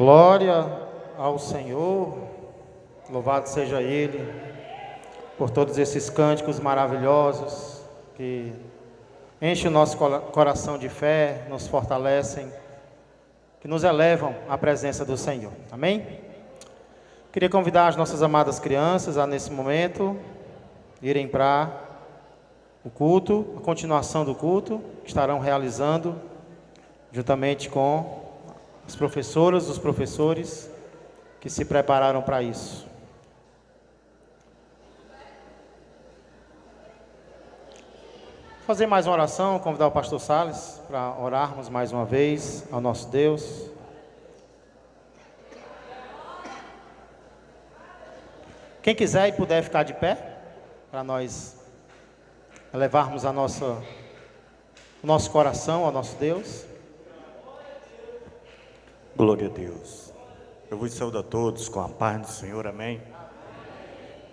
Glória ao Senhor, louvado seja Ele por todos esses cânticos maravilhosos que enchem o nosso coração de fé, nos fortalecem, que nos elevam à presença do Senhor. Amém? Queria convidar as nossas amadas crianças a, nesse momento, irem para o culto, a continuação do culto, que estarão realizando juntamente com as professoras, os professores que se prepararam para isso. Vou fazer mais uma oração, convidar o pastor Salles para orarmos mais uma vez ao nosso Deus. Quem quiser e puder ficar de pé, para nós elevarmos o nosso coração ao nosso Deus. Glória a Deus. Eu vos saúdo a todos com a paz do Senhor, amém.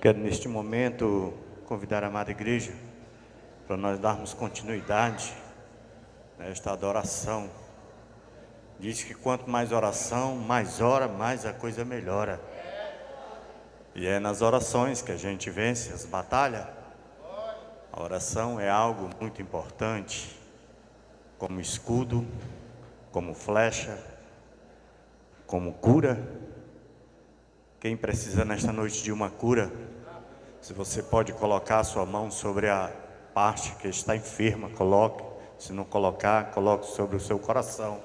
Quero neste momento convidar a amada igreja para nós darmos continuidade nesta adoração. Diz que quanto mais oração, mais ora, mais a coisa melhora. E é nas orações que a gente vence as batalhas. A oração é algo muito importante, como escudo, como flecha, como cura. Quem precisa nesta noite de uma cura, se você pode colocar a sua mão sobre a parte que está enferma, coloque. Se não colocar, coloque sobre o seu coração.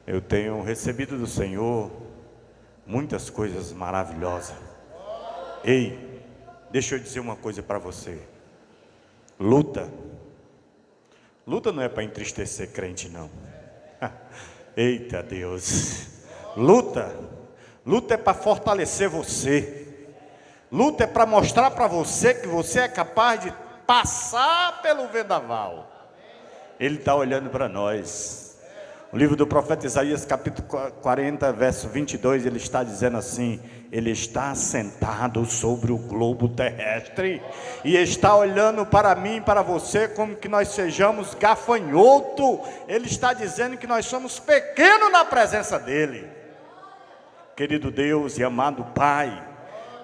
Eu tenho recebido do Senhor muitas coisas maravilhosas. Ei, deixa eu dizer uma coisa para você. Luta não é para entristecer crente, não. Eita Deus, luta é para fortalecer você, luta é para mostrar para você que você é capaz de passar pelo vendaval. Ele está olhando para nós. O livro do profeta Isaías, capítulo 40, verso 22, ele está dizendo assim: ele está sentado sobre o globo terrestre e está olhando para mim e para você como que nós sejamos gafanhoto. Ele está dizendo que nós somos pequenos na presença dele. Querido Deus e amado Pai,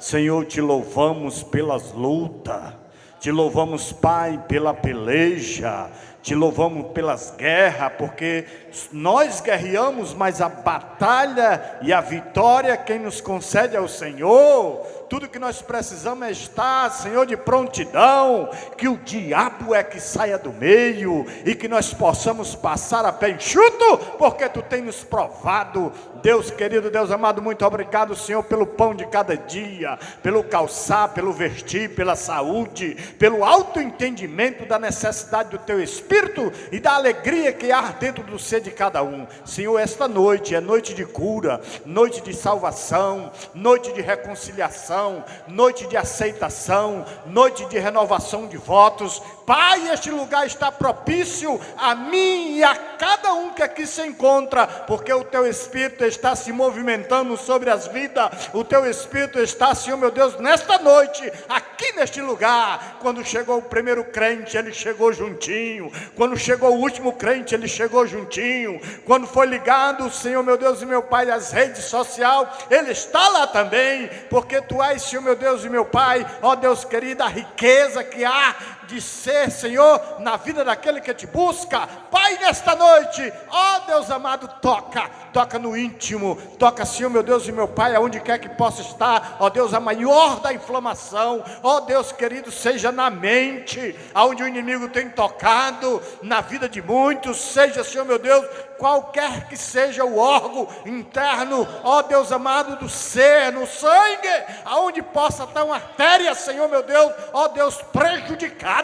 Senhor, te louvamos pelas lutas, te louvamos, Pai, pela peleja, te louvamos pelas guerras, porque nós guerreamos, mas a batalha e a vitória quem nos concede é o Senhor. Tudo que nós precisamos é estar, Senhor, de prontidão, que o diabo é que saia do meio e que nós possamos passar a pé enxuto, porque tu tens nos provado. Deus querido, Deus amado, muito obrigado, Senhor, pelo pão de cada dia, pelo calçar, pelo vestir, pela saúde, pelo alto entendimento da necessidade do teu Espírito e da alegria que há dentro do ser de cada um. Senhor, esta noite é noite de cura, noite de salvação, noite de reconciliação, noite de aceitação, noite de renovação de votos. Pai, este lugar está propício a mim e a cada um que aqui se encontra, porque o teu Espírito está se movimentando sobre as vidas. O teu Espírito está, Senhor meu Deus, nesta noite, aqui neste lugar. Quando chegou o primeiro crente, ele chegou juntinho. Quando chegou o último crente, ele chegou juntinho. Quando foi ligado, Senhor meu Deus e meu Pai, às redes sociais, ele está lá também, porque tu és, Senhor meu Deus e meu Pai, ó Deus querido, a riqueza que há de ser, Senhor, na vida daquele que te busca. Pai, nesta noite, ó Deus amado, toca no íntimo, toca, Senhor meu Deus e meu Pai, aonde quer que possa estar, ó Deus, a maior da inflamação, ó Deus querido, seja na mente, aonde o inimigo tem tocado, na vida de muitos, seja, Senhor meu Deus, qualquer que seja o órgão interno, ó Deus amado, do ser, no sangue, aonde possa estar uma artéria, Senhor meu Deus, ó Deus, prejudicada,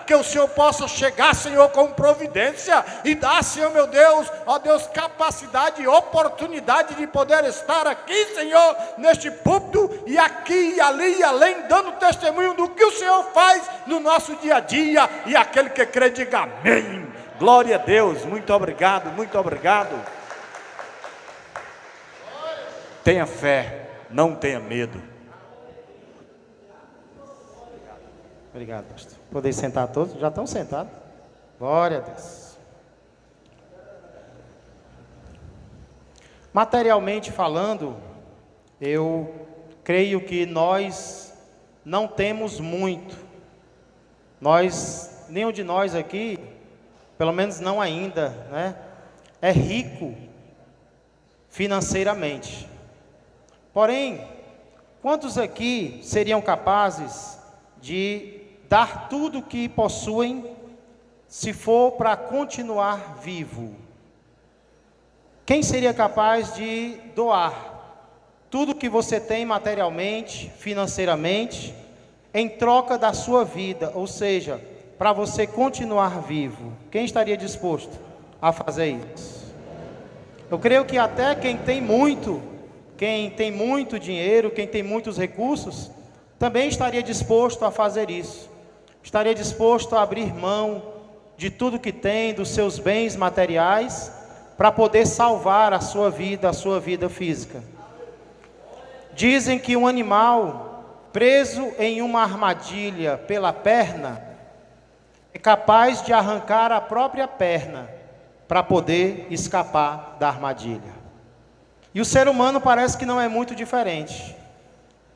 que o Senhor possa chegar, Senhor, com providência e dar, Senhor meu Deus, ó Deus, capacidade e oportunidade de poder estar aqui, Senhor, neste púlpito e aqui e ali e além, dando testemunho do que o Senhor faz no nosso dia a dia, e aquele que crê diga amém. Glória a Deus, muito obrigado, muito obrigado. Tenha fé, não tenha medo. Obrigado, pastor. Podem sentar todos? Já estão sentados? Glória a Deus. Materialmente falando, eu creio que nós não temos muito. Nenhum de nós aqui, pelo menos não ainda, né, é rico financeiramente. Porém, quantos aqui seriam capazes de dar tudo o que possuem, se for para continuar vivo? Quem seria capaz de doar tudo que você tem materialmente, financeiramente, em troca da sua vida, ou seja, para você continuar vivo? Quem estaria disposto a fazer isso? Eu creio que até quem tem muito dinheiro, quem tem muitos recursos, também estaria disposto a fazer isso. Estaria disposto a abrir mão de tudo que tem, dos seus bens materiais, para poder salvar a sua vida física. Dizem que um animal preso em uma armadilha pela perna é capaz de arrancar a própria perna para poder escapar da armadilha. E o ser humano parece que não é muito diferente.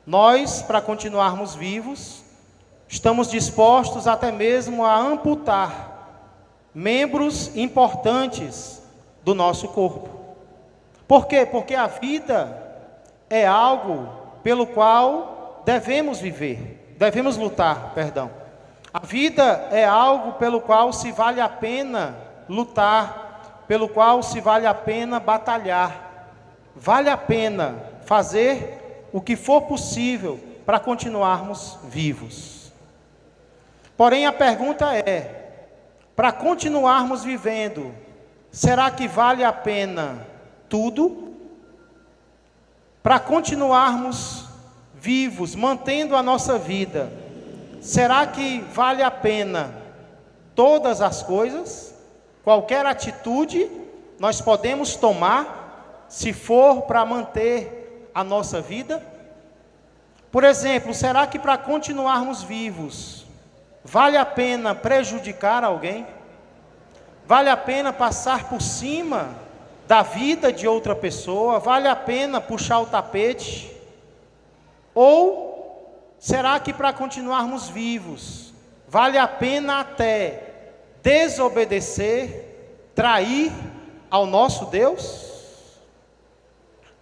Nós, para continuarmos vivos, estamos dispostos até mesmo a amputar membros importantes do nosso corpo. Por quê? Porque a vida é algo pelo qual devemos lutar. A vida é algo pelo qual se vale a pena lutar, pelo qual se vale a pena batalhar. Vale a pena fazer o que for possível para continuarmos vivos. Porém, a pergunta é: para continuarmos vivendo, será que vale a pena tudo? Para continuarmos vivos, mantendo a nossa vida, será que vale a pena todas as coisas? Qualquer atitude nós podemos tomar, se for para manter a nossa vida? Por exemplo, será que para continuarmos vivos, vale a pena prejudicar alguém? Vale a pena passar por cima da vida de outra pessoa? Vale a pena puxar o tapete? Ou será que para continuarmos vivos, vale a pena até desobedecer, trair ao nosso Deus?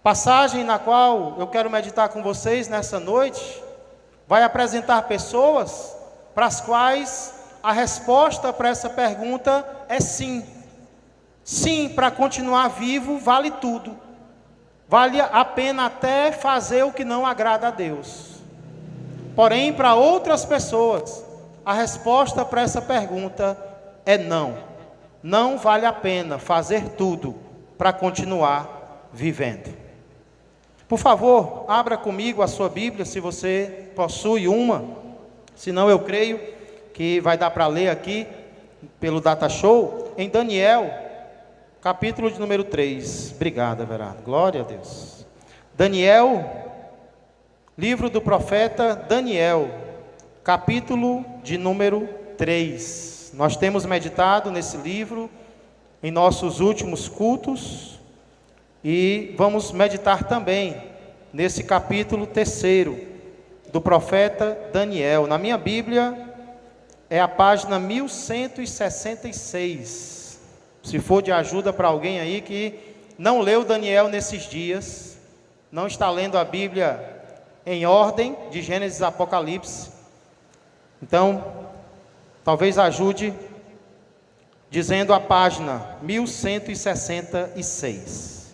Passagem na qual eu quero meditar com vocês nessa noite, vai apresentar pessoas para as quais a resposta para essa pergunta é sim. Sim, para continuar vivo vale tudo. Vale a pena até fazer o que não agrada a Deus. Porém, para outras pessoas, a resposta para essa pergunta é não. Não vale a pena fazer tudo para continuar vivendo. Por favor, abra comigo a sua Bíblia, se você possui uma. Senão eu creio que vai dar para ler aqui, pelo Data Show, em Daniel, capítulo de número 3. Obrigado, Everardo. Glória a Deus. Daniel, livro do profeta Daniel, capítulo de número 3. Nós temos meditado nesse livro em nossos últimos cultos e vamos meditar também nesse capítulo 3º do profeta Daniel. Na minha Bíblia é a página 1166. Se for de ajuda para alguém aí que não leu Daniel nesses dias, não está lendo a Bíblia em ordem de Gênesis a Apocalipse, então talvez ajude dizendo a página 1166.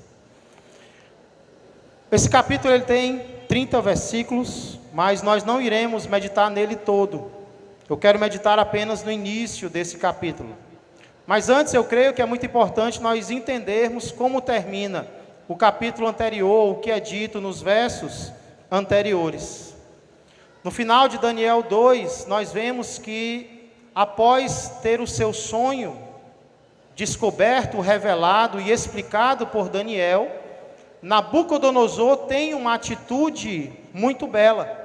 Esse capítulo ele tem 30 versículos, mas nós não iremos meditar nele todo. Eu quero meditar apenas no início desse capítulo. Mas antes eu creio que é muito importante nós entendermos como termina o capítulo anterior, o que é dito nos versos anteriores. No final de Daniel 2, nós vemos que após ter o seu sonho descoberto, revelado e explicado por Daniel, Nabucodonosor tem uma atitude muito bela.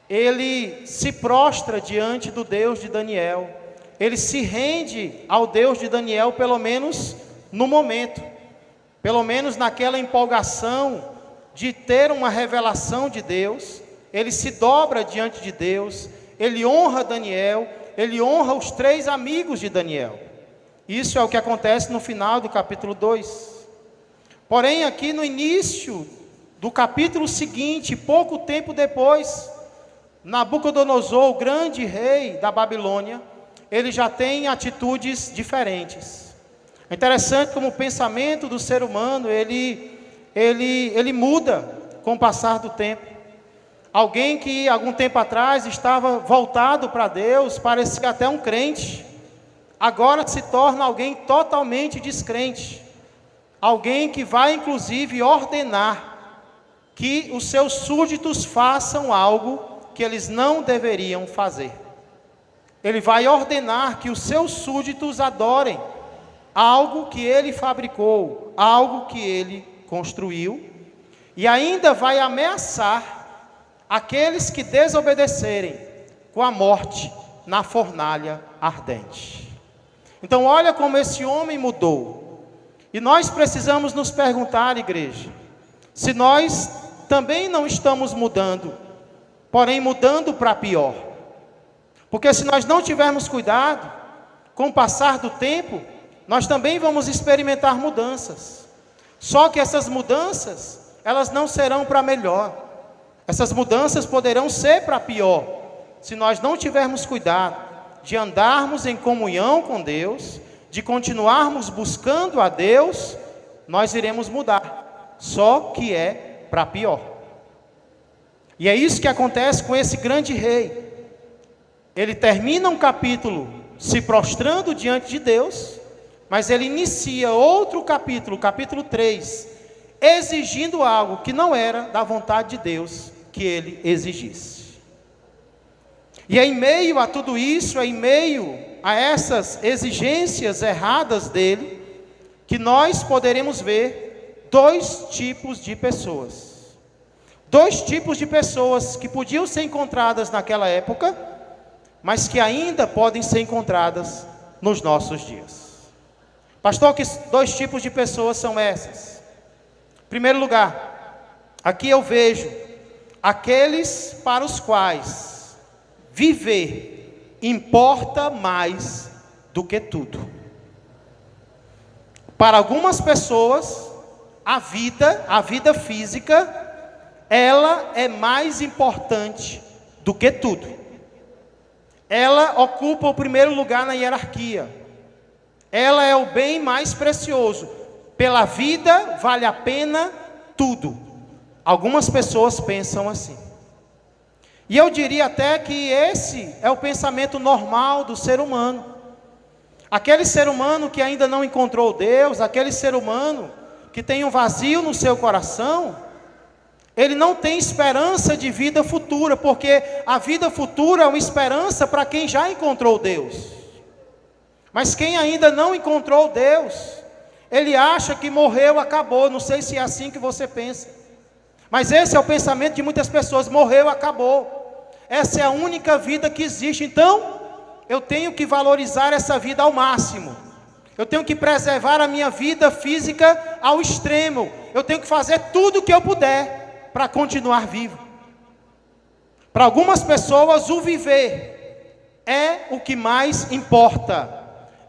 Ele se prostra diante do Deus de Daniel. Ele se rende ao Deus de Daniel, pelo menos no momento. pelo menos naquela empolgação de ter uma revelação de Deus, ele se dobra diante de Deus, ele honra Daniel, ele honra os 3 amigos de Daniel. Isso é o que acontece no final do capítulo 2. Porém, aqui no início do capítulo seguinte, pouco tempo depois, Nabucodonosor, o grande rei da Babilônia, ele já tem atitudes diferentes. É interessante como o pensamento do ser humano, ele muda com o passar do tempo. Alguém que algum tempo atrás estava voltado para Deus, parecia até um crente, agora se torna alguém totalmente descrente. Alguém que vai inclusive ordenar que os seus súditos façam algo que eles não deveriam fazer. Ele vai ordenar que os seus súditos adorem algo que ele fabricou, algo que ele construiu, e ainda vai ameaçar aqueles que desobedecerem com a morte na fornalha ardente. Então olha como esse homem mudou. E nós precisamos nos perguntar, igreja, se nós também não estamos mudando, porém mudando para pior. Porque se nós não tivermos cuidado, com o passar do tempo, nós também vamos experimentar mudanças. Só que essas mudanças, elas não serão para melhor. Essas mudanças poderão ser para pior, se nós não tivermos cuidado de andarmos em comunhão com Deus, de continuarmos buscando a Deus, nós iremos mudar, só que é para pior. E é isso que acontece com esse grande rei. Ele termina um capítulo se prostrando diante de Deus, mas ele inicia outro capítulo, capítulo 3, exigindo algo que não era da vontade de Deus que ele exigisse. E é em meio a tudo isso, é em meio a essas exigências erradas dele, que nós poderemos ver 2 tipos de pessoas. 2 tipos de pessoas que podiam ser encontradas naquela época, mas que ainda podem ser encontradas nos nossos dias. Pastor, que 2 tipos de pessoas são essas? Em primeiro lugar, aqui eu vejo aqueles para os quais viver importa mais do que tudo. Para algumas pessoas, a vida física, ela é mais importante do que tudo. Ela ocupa o primeiro lugar na hierarquia. Ela é o bem mais precioso. Pela vida vale a pena tudo. Algumas pessoas pensam assim. E eu diria até que esse é o pensamento normal do ser humano. Aquele ser humano que ainda não encontrou Deus, aquele ser humano que tem um vazio no seu coração, ele não tem esperança de vida futura, porque a vida futura é uma esperança para quem já encontrou Deus. Mas quem ainda não encontrou Deus, ele acha que morreu, acabou. Não sei se é assim que você pensa. Mas esse é o pensamento de muitas pessoas: morreu, acabou. Essa é a única vida que existe. Então, eu tenho que valorizar essa vida ao máximo. Eu tenho que preservar a minha vida física ao extremo. Eu tenho que fazer tudo o que eu puder para continuar vivo. Para algumas pessoas, o viver é o que mais importa.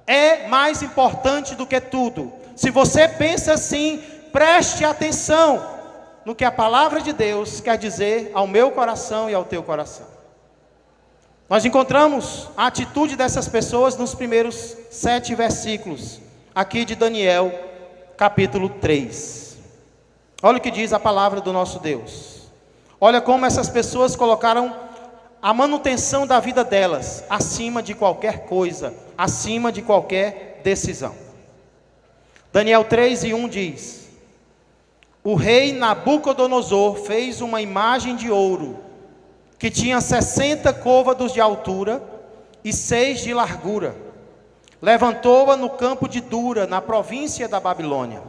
É mais importante do que tudo. Se você pensa assim, preste atenção no que a palavra de Deus quer dizer ao meu coração e ao teu coração. Nós encontramos a atitude dessas pessoas nos primeiros 7 versículos, aqui de Daniel, capítulo 3. Olha o que diz a palavra do nosso Deus. Olha como essas pessoas colocaram a manutenção da vida delas acima de qualquer coisa, acima de qualquer decisão. Daniel 3:1 diz: o rei Nabucodonosor fez uma imagem de ouro, que tinha 60 côvados de altura e 6 de largura. Levantou-a no campo de Dura, na província da Babilônia.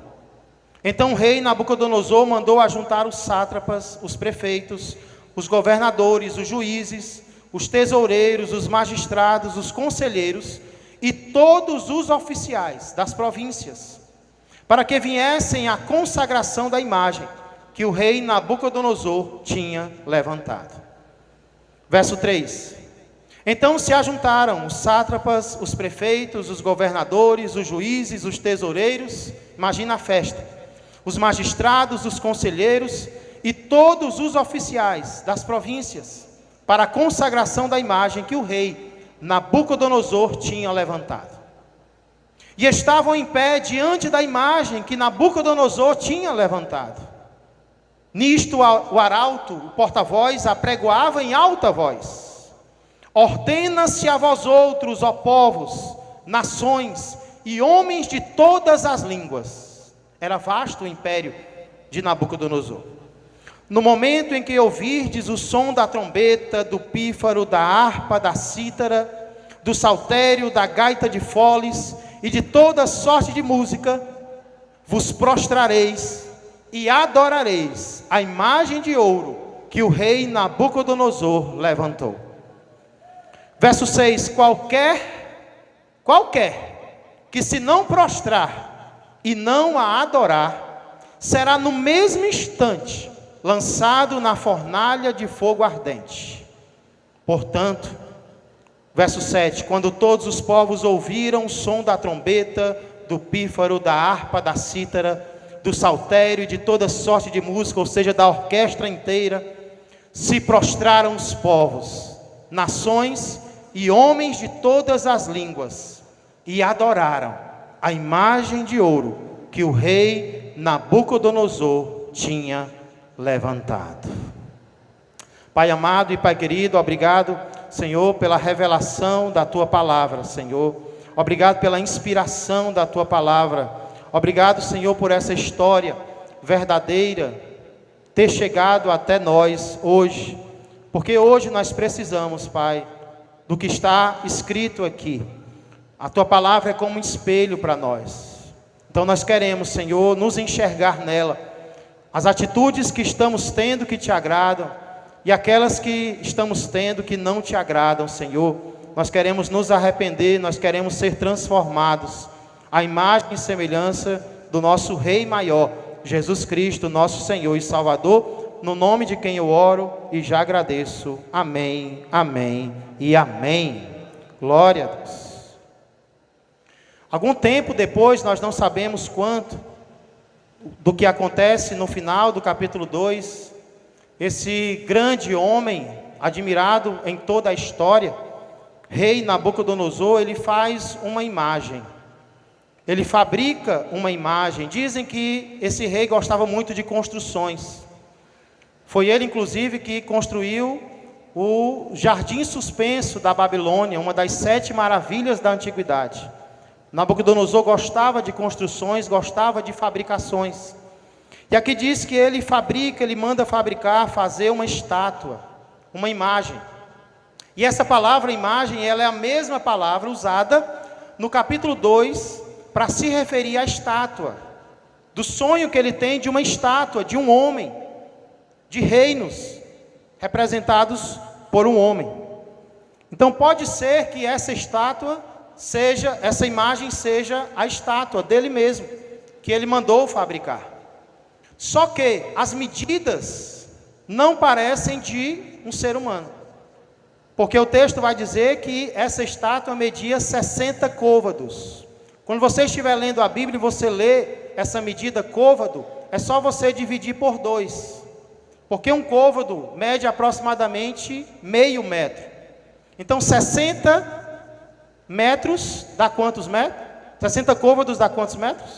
Então o rei Nabucodonosor mandou ajuntar os sátrapas, os prefeitos, os governadores, os juízes, os tesoureiros, os magistrados, os conselheiros e todos os oficiais das províncias. para que viessem a consagração da imagem que o rei Nabucodonosor tinha levantado. Verso 3. Então se ajuntaram os sátrapas, os prefeitos, os governadores, os juízes, os tesoureiros, imagina a festa, os magistrados, os conselheiros e todos os oficiais das províncias, para a consagração da imagem que o rei Nabucodonosor tinha levantado. E estavam em pé diante da imagem que Nabucodonosor tinha levantado. Nisto o arauto, o porta-voz, apregoava em alta voz: ordena-se a vós outros, ó povos, nações e homens de todas as línguas. Era vasto o império de Nabucodonosor. No momento em que ouvirdes o som da trombeta, do pífaro, da harpa, da cítara, do saltério, da gaita de foles e de toda sorte de música, vos prostrareis e adorareis a imagem de ouro que o rei Nabucodonosor levantou. Verso 6, qualquer que se não prostrar e não a adorar, será no mesmo instante lançado na fornalha de fogo ardente. Portanto, verso 7, quando todos os povos ouviram o som da trombeta, do pífaro, da harpa, da cítara, do saltério e de toda sorte de música, ou seja, da orquestra inteira, se prostraram os povos, nações e homens de todas as línguas, e adoraram a imagem de ouro que o rei Nabucodonosor tinha levantado. Pai amado e Pai querido, obrigado, Senhor, pela revelação da Tua palavra, Senhor. Obrigado pela inspiração da Tua palavra. Obrigado, Senhor, por essa história verdadeira ter chegado até nós hoje, porque hoje nós precisamos, Pai, do que está escrito aqui. A Tua palavra é como um espelho para nós. Então nós queremos, Senhor, nos enxergar nela, as atitudes que estamos tendo que Te agradam e aquelas que estamos tendo que não Te agradam, Senhor. Nós queremos nos arrepender, nós queremos ser transformados à imagem e semelhança do nosso Rei maior, Jesus Cristo, nosso Senhor e Salvador, no nome de quem eu oro e já agradeço. Amém, amém e amém. Glória a Deus. Algum tempo depois, nós não sabemos quanto, do que acontece no final do capítulo 2, esse grande homem, admirado em toda a história, rei Nabucodonosor, ele faz uma imagem. Ele fabrica uma imagem. Dizem que esse rei gostava muito de construções. Foi ele, inclusive, que construiu o Jardim Suspenso da Babilônia, uma das 7 maravilhas da antiguidade. Nabucodonosor gostava de construções, gostava de fabricações. E aqui diz que ele fabrica, ele manda fabricar, fazer uma estátua, uma imagem. E essa palavra imagem, ela é a mesma palavra usada no capítulo 2, para se referir à estátua, do sonho que ele tem de uma estátua, de um homem, de reinos, representados por um homem. Então pode ser que essa estátua seja, essa imagem seja a estátua dele mesmo, que ele mandou fabricar. Só que as medidas não parecem de um ser humano, porque o texto vai dizer que essa estátua media 60 côvados. Quando você estiver lendo a Bíblia e você lê essa medida côvado, é só você dividir por 2. Porque um côvado mede aproximadamente meio metro. Então 60 metros dá quantos metros? 60 côvados dá quantos metros?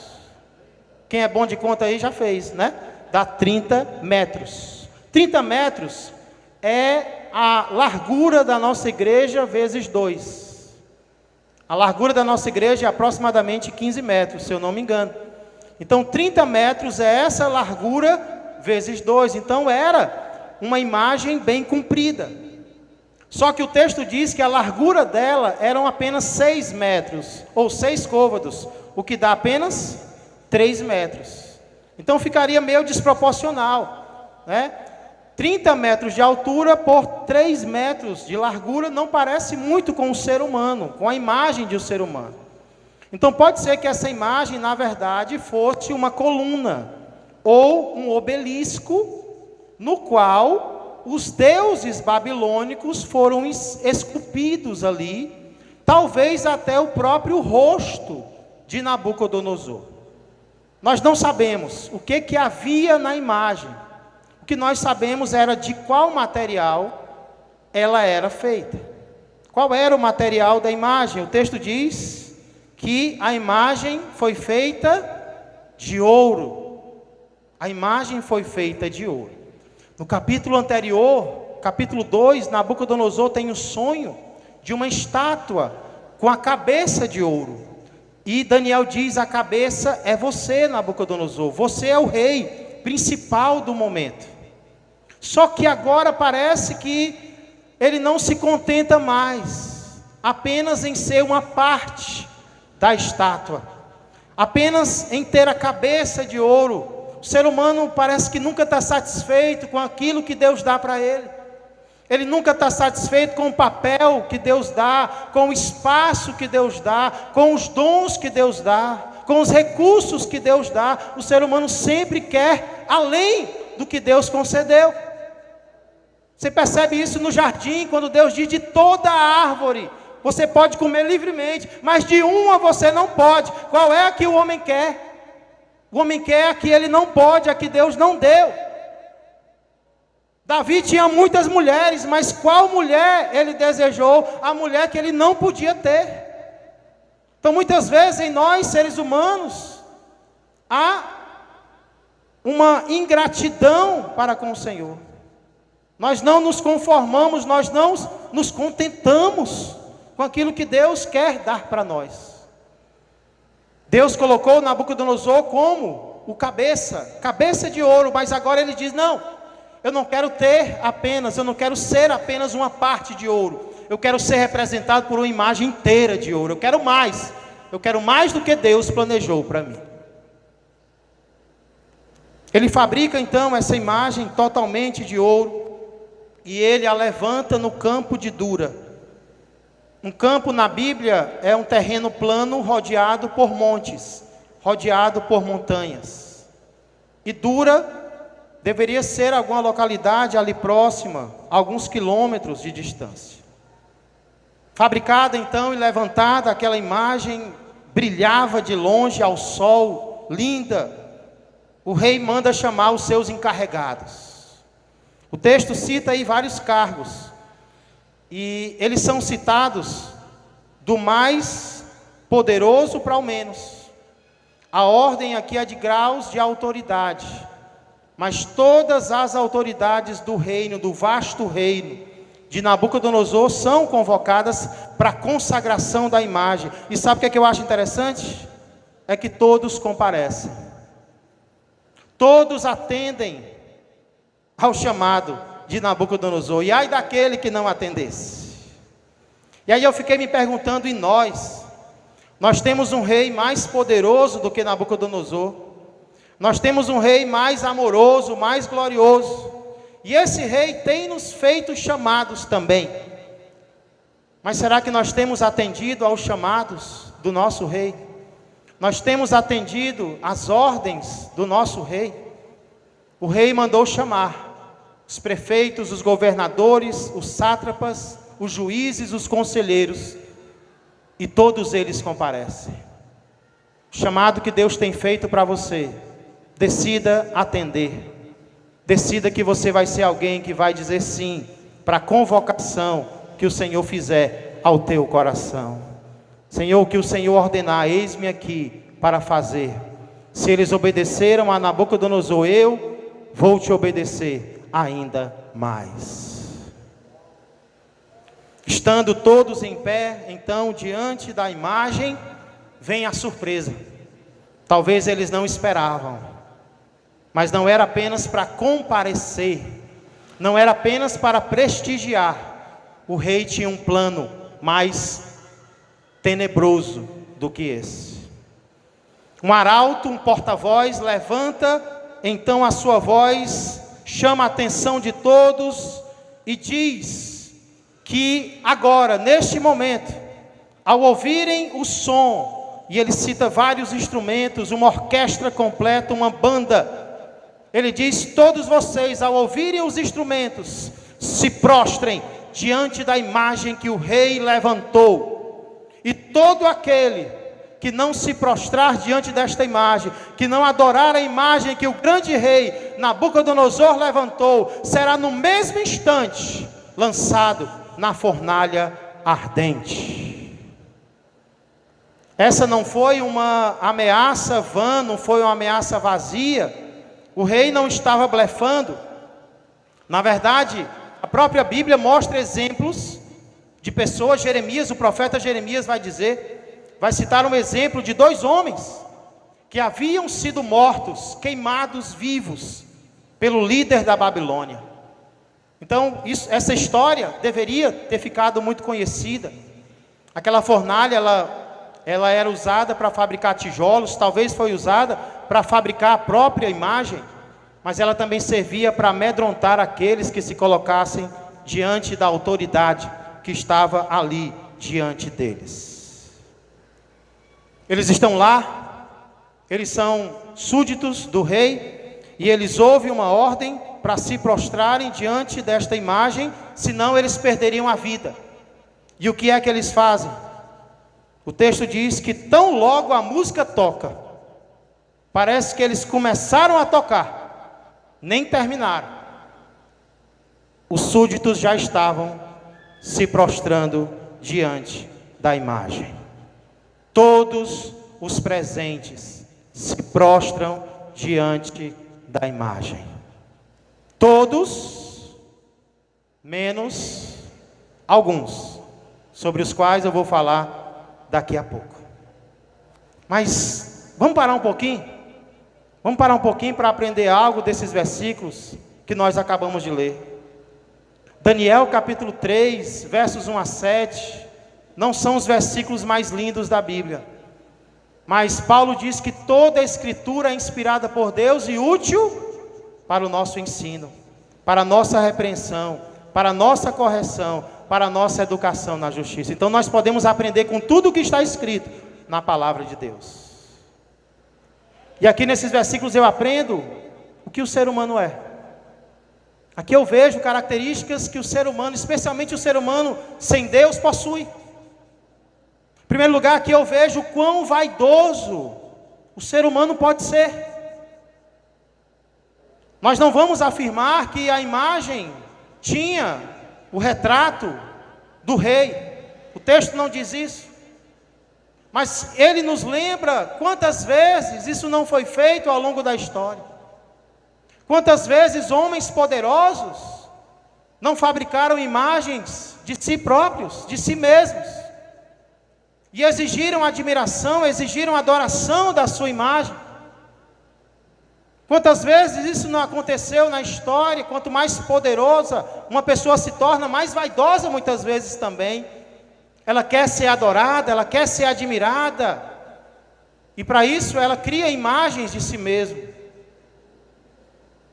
Quem é bom de conta aí já fez, né? Dá 30 metros. 30 metros é a largura da nossa igreja vezes 2. A largura da nossa igreja é aproximadamente 15 metros, se eu não me engano. Então 30 metros é essa largura vezes 2. Então era uma imagem bem comprida. Só que o texto diz que a largura dela eram apenas 6 metros, ou 6 côvados, o que dá apenas 3 metros. Então ficaria meio desproporcional, né? 30 metros de altura por 3 metros de largura não parece muito com o ser humano, com a imagem de um ser humano. Então pode ser que essa imagem, na verdade, fosse uma coluna ou um obelisco no qual os deuses babilônicos foram esculpidos ali, talvez até o próprio rosto de Nabucodonosor. Nós não sabemos o que havia na imagem. O que nós sabemos era de qual material ela era feita. Qual era o material da imagem? O texto diz que a imagem foi feita de ouro. A imagem foi feita de ouro. No capítulo anterior, capítulo 2, Nabucodonosor tem o sonho de uma estátua com a cabeça de ouro. E Daniel diz: a cabeça é você, Nabucodonosor. Você é o rei principal do momento. Só que agora parece que ele não se contenta mais apenas em ser uma parte da estátua, apenas em ter a cabeça de ouro. O ser humano parece que nunca está satisfeito com aquilo que Deus dá para ele. Ele nunca está satisfeito com o papel que Deus dá, com o espaço que Deus dá, com os dons que Deus dá, com os recursos que Deus dá. O ser humano sempre quer além do que Deus concedeu. Você percebe isso no jardim, quando Deus diz: de toda a árvore você pode comer livremente, mas de uma você não pode. Qual é a que o homem quer? O homem quer a que ele não pode, a que Deus não deu. Davi tinha muitas mulheres, mas qual mulher ele desejou? A mulher que ele não podia ter. Então muitas vezes em nós, seres humanos, há uma ingratidão para com o Senhor. Nós não nos conformamos, nós não nos contentamos com aquilo que Deus quer dar para nós. Deus colocou Nabucodonosor como o cabeça de ouro, mas agora ele diz: não, eu não quero eu não quero ser apenas uma parte de ouro, eu quero ser representado por uma imagem inteira de ouro. Eu quero mais do que Deus planejou para mim. Ele fabrica então essa imagem totalmente de ouro, e ele a levanta no campo de Dura. Um campo na Bíblia é um terreno plano rodeado por montes, rodeado por montanhas. E Dura deveria ser alguma localidade ali próxima, alguns quilômetros de distância. Fabricada então e levantada, aquela imagem brilhava de longe ao sol, linda. O rei manda chamar os seus encarregados. O texto cita aí vários cargos, e eles são citados do mais poderoso para o menos. A ordem aqui é de graus de autoridade, mas todas as autoridades do reino, do vasto reino de Nabucodonosor, são convocadas para a consagração da imagem. E sabe o que eu acho interessante? É que todos comparecem, todos atendem ao chamado de Nabucodonosor, e ai daquele que não atendesse. E aí eu fiquei me perguntando: e nós temos um rei mais poderoso do que Nabucodonosor, nós temos um rei mais amoroso, mais glorioso, e esse rei tem nos feito chamados também. Mas será que nós temos atendido aos chamados do nosso rei? Nós temos atendido às ordens do nosso rei? O rei mandou chamar os prefeitos, os governadores, os sátrapas, os juízes, os conselheiros, e todos eles comparecem. O chamado que Deus tem feito para você, decida atender. Decida que você vai ser alguém que vai dizer sim para a convocação que o Senhor fizer ao teu coração. Senhor, o que o Senhor ordenar, eis-me aqui para fazer. Se eles obedeceram a Nabucodonosor, eu vou te obedecer ainda mais. Estando todos em pé, então, diante da imagem, vem a surpresa. Talvez eles não esperavam, mas não era apenas para comparecer, não era apenas para prestigiar. O rei tinha um plano mais tenebroso do que esse. Um arauto, um porta-voz, levanta então a sua voz, chama a atenção de todos e diz que agora, neste momento, ao ouvirem o som e ele cita vários instrumentos, uma orquestra completa, uma banda. Ele diz: todos vocês, ao ouvirem os instrumentos, se prostrem diante da imagem que o rei levantou. E todo aquele que não se prostrar diante desta imagem, que não adorar a imagem que o grande rei Nabucodonosor levantou, será no mesmo instante lançado na fornalha ardente. Essa não foi uma ameaça vã, não foi uma ameaça vazia. O rei não estava blefando. Na verdade, a própria Bíblia mostra exemplos de pessoas. Jeremias, o profeta Jeremias vai citar um exemplo de 2 homens que haviam sido mortos, queimados vivos pelo líder da Babilônia. Então, essa história deveria ter ficado muito conhecida. Aquela fornalha, ela era usada para fabricar tijolos, talvez foi usada para fabricar a própria imagem, mas ela também servia para amedrontar aqueles que se colocassem diante da autoridade que estava ali diante deles. Eles estão lá, eles são súditos do rei, e eles ouvem uma ordem para se prostrarem diante desta imagem, senão eles perderiam a vida. E o que é que eles fazem? O texto diz que tão logo a música toca, parece que eles começaram a tocar, nem terminaram, os súditos já estavam se prostrando diante da imagem. Todos os presentes se prostram diante da imagem. Todos, menos alguns, sobre os quais eu vou falar daqui a pouco. Mas vamos parar um pouquinho? Vamos parar um pouquinho para aprender algo desses versículos que nós acabamos de ler. Daniel capítulo 3, versos 1 a 7, não são os versículos mais lindos da Bíblia. Mas Paulo diz que toda a Escritura é inspirada por Deus e útil para o nosso ensino, para a nossa repreensão, para a nossa correção, para a nossa educação na justiça. Então nós podemos aprender com tudo o que está escrito na palavra de Deus. E aqui nesses versículos eu aprendo o que o ser humano é. Aqui eu vejo características que o ser humano, especialmente o ser humano sem Deus, possui. Em primeiro lugar, aqui eu vejo o quão vaidoso o ser humano pode ser. Nós não vamos afirmar que a imagem tinha o retrato do rei. O texto não diz isso. Mas ele nos lembra quantas vezes isso não foi feito ao longo da história. Quantas vezes homens poderosos não fabricaram imagens de si próprios, de si mesmos, e exigiram admiração, exigiram adoração da sua imagem. Quantas vezes isso não aconteceu na história? Quanto mais poderosa uma pessoa se torna, mais vaidosa muitas vezes também. Ela quer ser adorada, ela quer ser admirada, e para isso ela cria imagens de si mesma.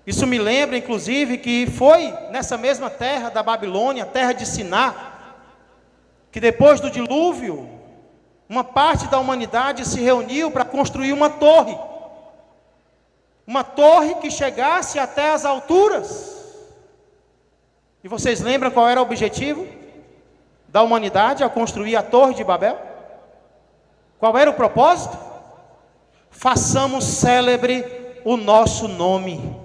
Isso me lembra, inclusive, que foi nessa mesma terra da Babilônia, terra de Siná, que depois do dilúvio, uma parte da humanidade se reuniu para construir uma torre que chegasse até as alturas. E vocês lembram qual era o objetivo da humanidade ao construir a Torre de Babel? Qual era o propósito? Façamos célebre o nosso nome.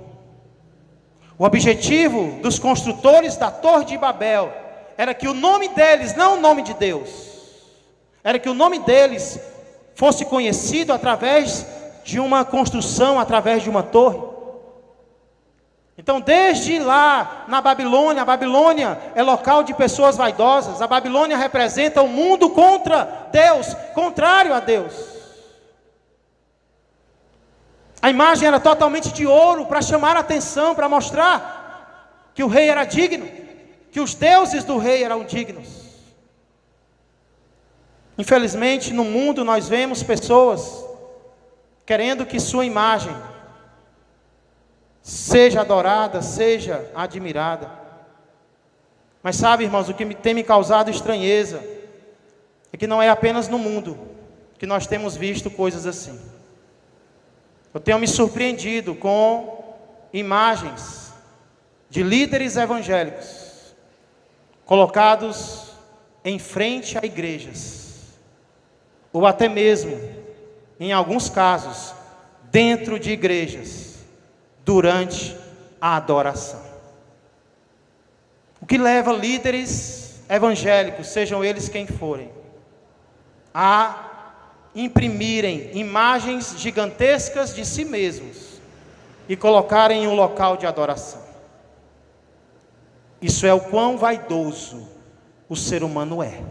O objetivo dos construtores da Torre de Babel era que o nome deles, não o nome de Deus, era que o nome deles fosse conhecido através de uma construção, através de uma torre. Então, desde lá na Babilônia, a Babilônia é local de pessoas vaidosas. A Babilônia representa o mundo contra Deus, contrário a Deus. A imagem era totalmente de ouro para chamar a atenção, para mostrar que o rei era digno, que os deuses do rei eram dignos. Infelizmente, no mundo nós vemos pessoas querendo que sua imagem seja adorada, seja admirada. Mas sabe, irmãos, o que tem me causado estranheza é que não é apenas no mundo, que nós temos visto coisas assim. Eu tenho me surpreendido com imagens de líderes evangélicos colocados em frente a igrejas, ou até mesmo, em alguns casos, dentro de igrejas, durante a adoração. O que leva líderes evangélicos, sejam eles quem forem, a imprimirem imagens gigantescas de si mesmos e colocarem em um local de adoração. Isso é o quão vaidoso o ser humano é.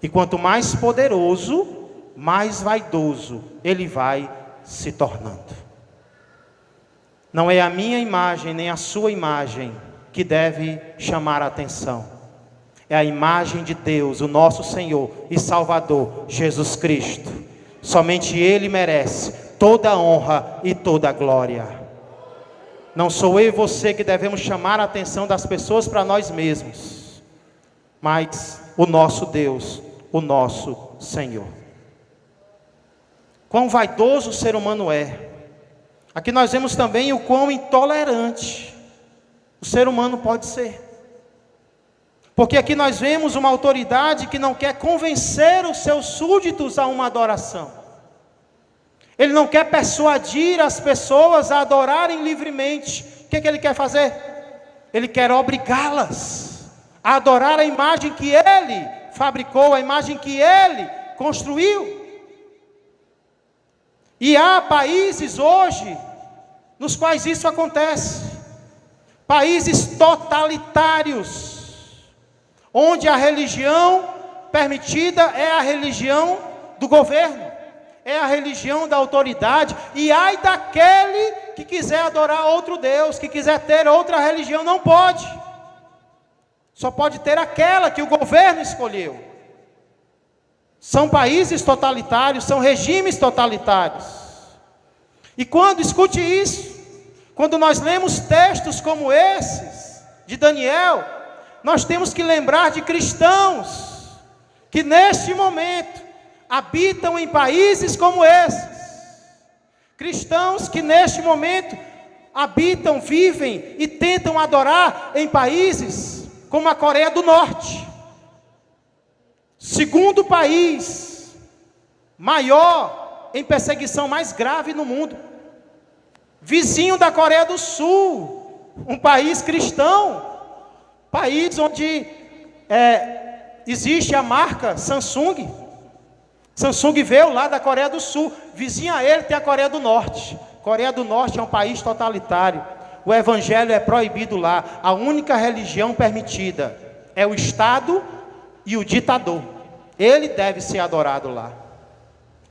E quanto mais poderoso, mais vaidoso ele vai se tornando. Não é a minha imagem nem a sua imagem que deve chamar a atenção. É a imagem de Deus, o nosso Senhor e Salvador, Jesus Cristo. Somente Ele merece toda a honra e toda a glória. Não sou eu e você que devemos chamar a atenção das pessoas para nós mesmos, mas o nosso Deus, o nosso Senhor. Quão vaidoso o ser humano é. Aqui nós vemos também o quão intolerante o ser humano pode ser. Porque aqui nós vemos uma autoridade que não quer convencer os seus súditos a uma adoração. Ele não quer persuadir as pessoas a adorarem livremente. O que ele quer fazer? Ele quer obrigá-las a adorar a imagem que ele fabricou, a imagem que ele construiu. E há países hoje nos quais isso acontece. Países totalitários, onde a religião permitida é a religião do governo, é a religião da autoridade, e ai daquele que quiser adorar outro Deus, que quiser ter outra religião, não pode. Só pode ter aquela que o governo escolheu. São países totalitários, são regimes totalitários. E quando, escute isso, quando nós lemos textos como esses, de Daniel, nós temos que lembrar de cristãos, que neste momento, habitam em países como esses. Cristãos que neste momento, habitam, vivem e tentam adorar em países como a Coreia do Norte. Segundo país maior em perseguição mais grave no mundo. Vizinho da Coreia do Sul, um país cristão, país onde existe a marca Samsung. Samsung veio lá da Coreia do Sul, vizinho a ele tem a Coreia do Norte. Coreia do Norte é um país totalitário. O evangelho é proibido lá. A única religião permitida é o Estado e o ditador. Ele deve ser adorado lá.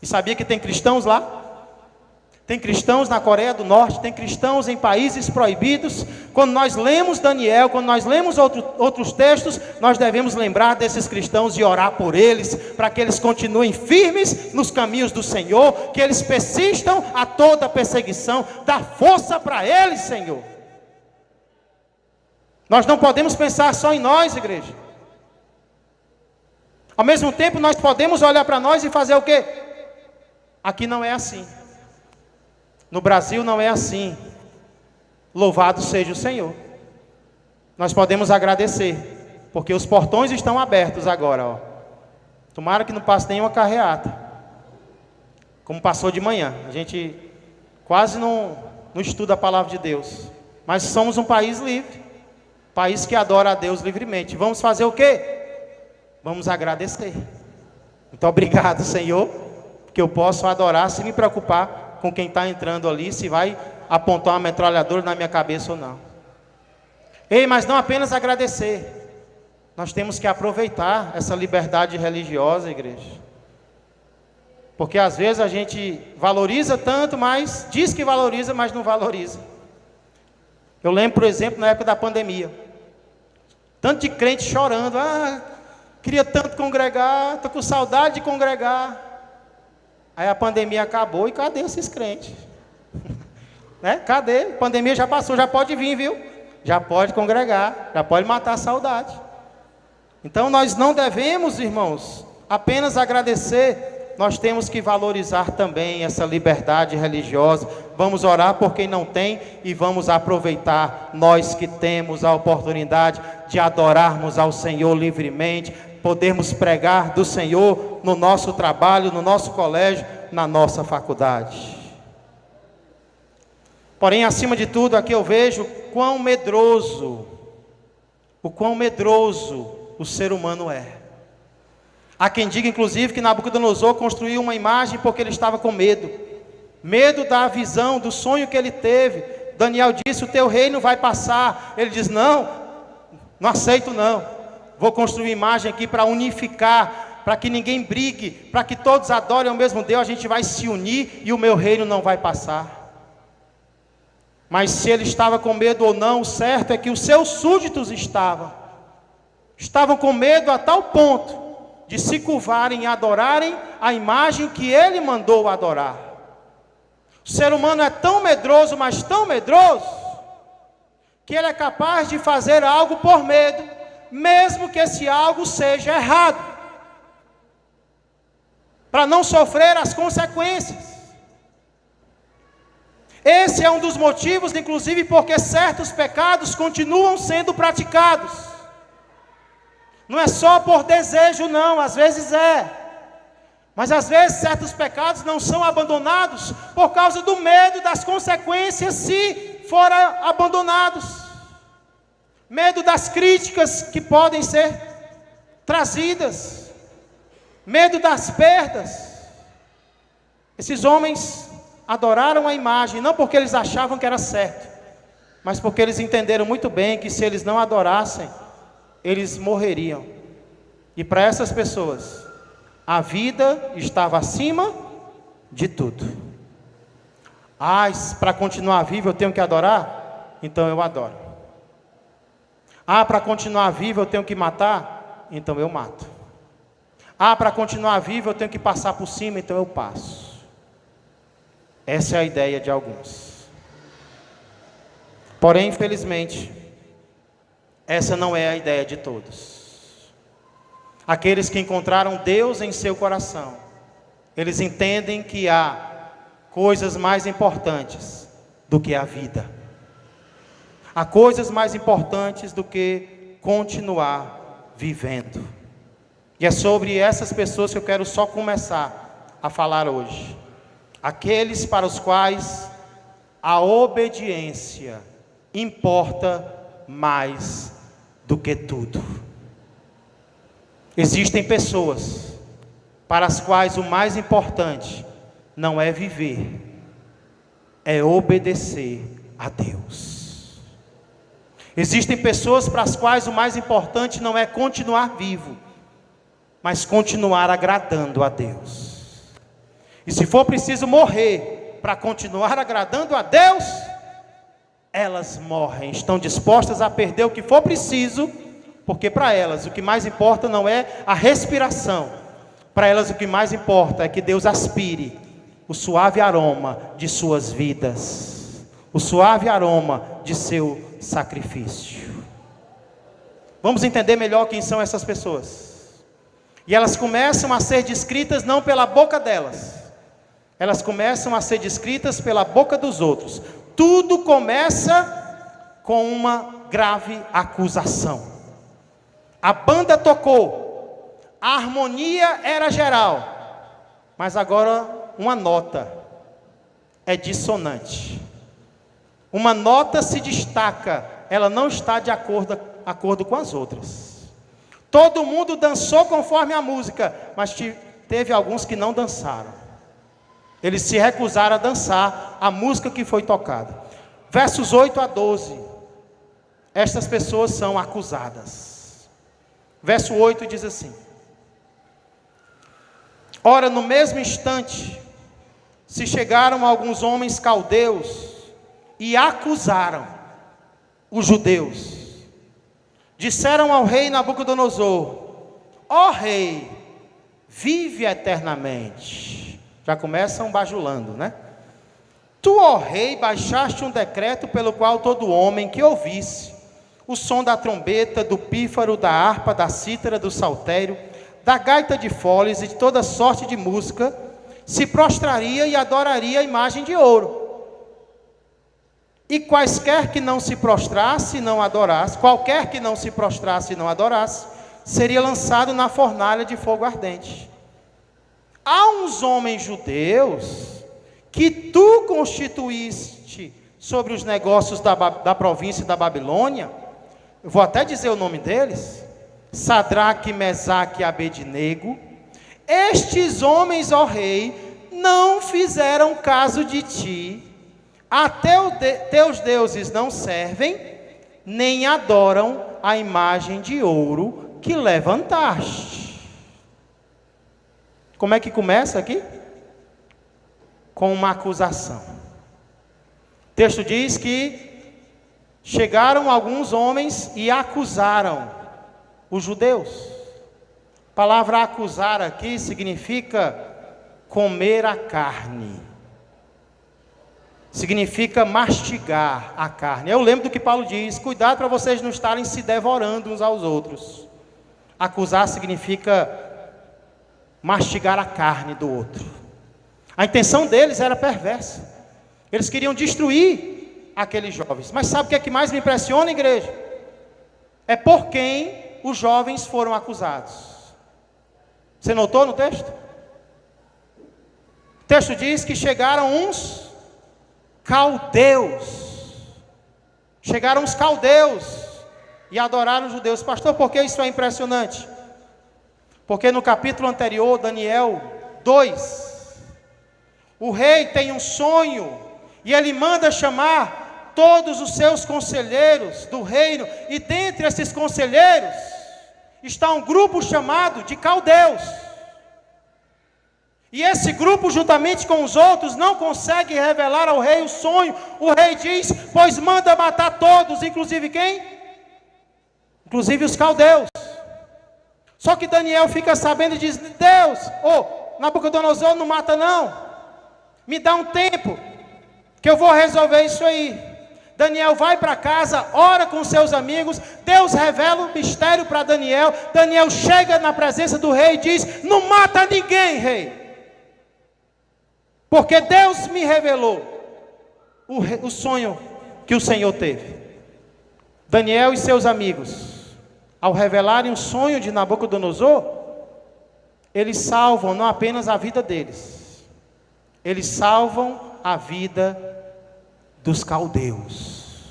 E sabia que tem cristãos lá? Tem cristãos na Coreia do Norte, tem cristãos em países proibidos. Quando nós lemos Daniel, quando nós lemos outros textos, nós devemos lembrar desses cristãos e orar por eles, para que eles continuem firmes nos caminhos do Senhor, que eles persistam a toda perseguição. Dá força para eles, Senhor. Nós não podemos pensar só em nós, igreja. Ao mesmo tempo, nós podemos olhar para nós e fazer o quê? Aqui não é assim. No Brasil não é assim. Louvado seja o Senhor. Nós podemos agradecer, porque os portões estão abertos agora, ó. Tomara que não passe nenhuma carreata, como passou de manhã. A gente quase não estuda a palavra de Deus, mas somos um país livre, país que adora a Deus livremente. Vamos fazer o quê? Vamos agradecer. Muito obrigado, Senhor, porque eu posso adorar sem me preocupar com quem está entrando ali, se vai apontar uma metralhadora na minha cabeça ou não. Ei, mas não apenas agradecer, nós temos que aproveitar essa liberdade religiosa, igreja. Porque às vezes a gente valoriza tanto, mas diz que valoriza, mas não valoriza. Eu lembro, por exemplo, na época da pandemia, tanto de crente chorando, queria tanto congregar, estou com saudade de congregar. Aí a pandemia acabou e cadê esses crentes? Né? Cadê? A pandemia já passou, já pode vir, viu? Já pode congregar, já pode matar a saudade. Então nós não devemos, irmãos, apenas agradecer nós temos que valorizar também essa liberdade religiosa. Vamos orar por quem não tem e vamos aproveitar, nós que temos a oportunidade de adorarmos ao Senhor livremente, podermos pregar do Senhor no nosso trabalho, no nosso colégio, na nossa faculdade. Porém, acima de tudo, aqui eu vejo o quão medroso o ser humano é. Há quem diga, inclusive, que Nabucodonosor construiu uma imagem porque ele estava com medo. Medo da visão, do sonho que ele teve. Daniel disse, o teu reino vai passar. Ele diz, não aceito não. Vou construir uma imagem aqui para unificar, para que ninguém brigue, para que todos adorem ao mesmo Deus. A gente vai se unir e o meu reino não vai passar. Mas se ele estava com medo ou não, o certo é que os seus súditos estavam com medo a tal ponto de se curvarem e adorarem a imagem que ele mandou adorar. O ser humano é tão medroso, mas tão medroso, que ele é capaz de fazer algo por medo, mesmo que esse algo seja errado, para não sofrer as consequências. Esse é um dos motivos, inclusive, porque certos pecados continuam sendo praticados. Não é só por desejo, não, às vezes é. Mas às vezes certos pecados não são abandonados por causa do medo das consequências se forem abandonados. Medo das críticas que podem ser trazidas. Medo das perdas. Esses homens adoraram a imagem, não porque eles achavam que era certo, mas porque eles entenderam muito bem que se eles não adorassem, eles morreriam. E para essas pessoas, a vida estava acima de tudo. Para continuar vivo eu tenho que adorar? Então eu adoro. Para continuar vivo eu tenho que matar? Então eu mato. Para continuar vivo eu tenho que passar por cima? Então eu passo. Essa é a ideia de alguns. Porém, infelizmente, essa não é a ideia de todos. Aqueles que encontraram Deus em seu coração, eles entendem que há coisas mais importantes do que a vida. Há coisas mais importantes do que continuar vivendo. E é sobre essas pessoas que eu quero só começar a falar hoje. Aqueles para os quais a obediência importa mais do que tudo. Existem pessoas para as quais o mais importante não é viver, é obedecer a Deus. Existem pessoas para as quais o mais importante não é continuar vivo, mas continuar agradando a Deus. E se for preciso morrer para continuar agradando a Deus, elas morrem, estão dispostas a perder o que for preciso, porque para elas o que mais importa não é a respiração, para elas o que mais importa é que Deus aspire o suave aroma de suas vidas, o suave aroma de seu sacrifício. Vamos entender melhor quem são essas pessoas. E elas começam a ser descritas não pela boca delas, elas começam a ser descritas pela boca dos outros. Tudo começa com uma grave acusação. A banda tocou, a harmonia era geral, mas agora uma nota é dissonante. Uma nota se destaca, ela não está de acordo com as outras. Todo mundo dançou conforme a música, mas teve alguns que não dançaram. Eles se recusaram a dançar a música que foi tocada. Versos 8 a 12. Estas pessoas são acusadas. Verso 8 diz assim: ora, no mesmo instante, se chegaram alguns homens caldeus e acusaram os judeus. Disseram ao rei Nabucodonosor: ó rei, vive eternamente. Já começam bajulando, né? Tu, ó rei, baixaste um decreto pelo qual todo homem que ouvisse o som da trombeta, do pífaro, da harpa, da cítara, do saltério, da gaita de foles e de toda sorte de música, se prostraria e adoraria a imagem de ouro. E quaisquer que não se prostrasse e não adorasse, qualquer que não se prostrasse e não adorasse, seria lançado na fornalha de fogo ardente. Há uns homens judeus que tu constituíste sobre os negócios da província da Babilônia, eu vou até dizer o nome deles, Sadraque, Mesaque e Abednego. Estes homens, ó rei, não fizeram caso de ti, até teus deuses não servem, nem adoram a imagem de ouro que levantaste. Como é que começa aqui? Com uma acusação. O texto diz que chegaram alguns homens e acusaram os judeus. A palavra acusar aqui significa comer a carne. Significa mastigar a carne. Eu lembro do que Paulo diz: cuidado para vocês não estarem se devorando uns aos outros. Acusar significa mastigar a carne do outro. A intenção deles era perversa. Eles queriam destruir aqueles jovens. Mas sabe o que mais me impressiona, igreja? É por quem os jovens foram acusados. Você notou no texto? O texto diz que chegaram uns caldeus. Chegaram os caldeus e adoraram os judeus. Pastor, por que isso é impressionante? Porque no capítulo anterior, Daniel 2, o rei tem um sonho e ele manda chamar todos os seus conselheiros do reino, e dentre esses conselheiros está um grupo chamado de caldeus. E esse grupo, juntamente com os outros, não consegue revelar ao rei o sonho. O rei diz: pois manda matar todos, inclusive quem? Inclusive os caldeus. Só que Daniel fica sabendo e diz: Deus, Nabucodonosor, não mata não, me dá um tempo, que eu vou resolver isso aí. Daniel vai para casa, ora com seus amigos, Deus revela o mistério para Daniel. Daniel chega na presença do rei e diz: não mata ninguém, rei, porque Deus me revelou o sonho que o Senhor teve. Daniel e seus amigos, ao revelarem o sonho de Nabucodonosor, eles salvam não apenas a vida deles, eles salvam a vida dos caldeus,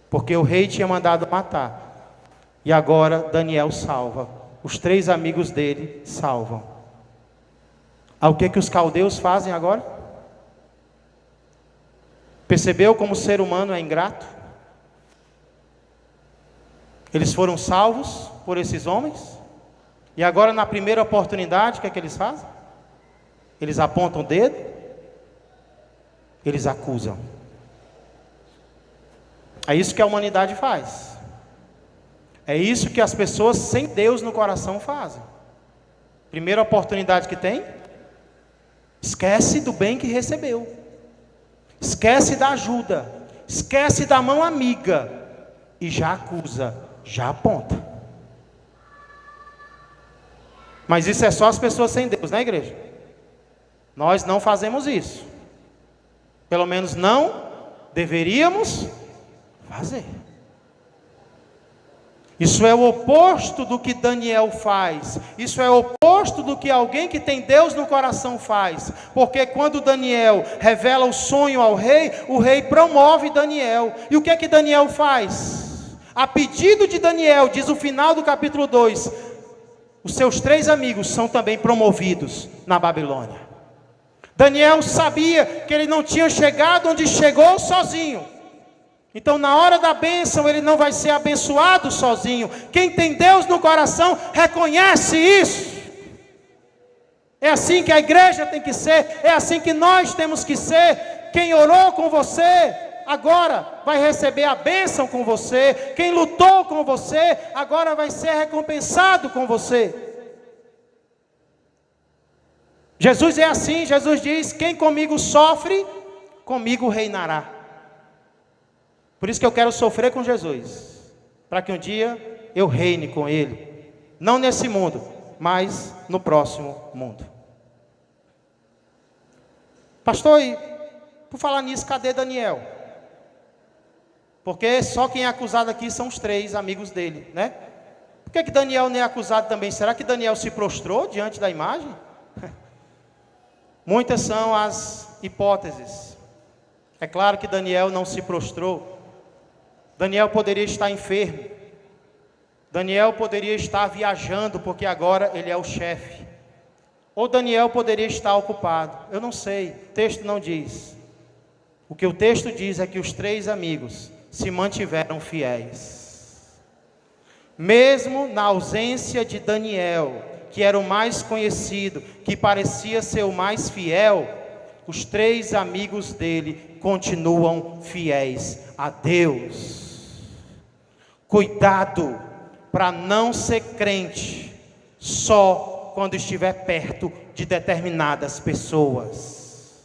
porque o rei tinha mandado matar, e agora Daniel salva, os 3 amigos dele salvam. O que os caldeus fazem agora? Percebeu como o ser humano é ingrato? Eles foram salvos por esses homens, e agora na primeira oportunidade, o que é que eles fazem? Eles apontam o dedo, eles acusam. É isso que a humanidade faz. É isso que as pessoas sem Deus no coração fazem. Primeira oportunidade que tem, esquece do bem que recebeu, esquece da ajuda, esquece da mão amiga, e já acusa, já aponta. Mas isso é só as pessoas sem Deus, né, igreja? Nós não fazemos isso. Pelo menos não deveríamos fazer. Isso é o oposto do que Daniel faz. Isso é o oposto do que alguém que tem Deus no coração faz. Porque quando Daniel revela o sonho ao rei, o rei promove Daniel. E o que é que Daniel faz? A pedido de Daniel, diz o final do capítulo 2, os seus 3 amigos são também promovidos na Babilônia. Daniel sabia que ele não tinha chegado onde chegou sozinho. Então na hora da bênção ele não vai ser abençoado sozinho. Quem tem Deus no coração reconhece isso. É assim que a igreja tem que ser. É assim que nós temos que ser. Quem orou com você agora vai receber a bênção com você. Quem lutou com você agora vai ser recompensado com você. Jesus é assim. Jesus diz: quem comigo sofre, comigo reinará. Por isso que eu quero sofrer com Jesus, para que um dia eu reine com Ele, não nesse mundo, mas no próximo mundo. Pastor, e por falar nisso, cadê Daniel? Porque só quem é acusado aqui são os 3 amigos dele, né? Por que Daniel nem é acusado também? Será que Daniel se prostrou diante da imagem? Muitas são as hipóteses. É claro que Daniel não se prostrou. Daniel poderia estar enfermo. Daniel poderia estar viajando, porque agora ele é o chefe. Ou Daniel poderia estar ocupado. Eu não sei, o texto não diz. O que o texto diz é que os 3 amigos se mantiveram fiéis. Mesmo na ausência de Daniel, que era o mais conhecido, que parecia ser o mais fiel, os 3 amigos dele continuam fiéis a Deus. Cuidado para não ser crente só quando estiver perto de determinadas pessoas.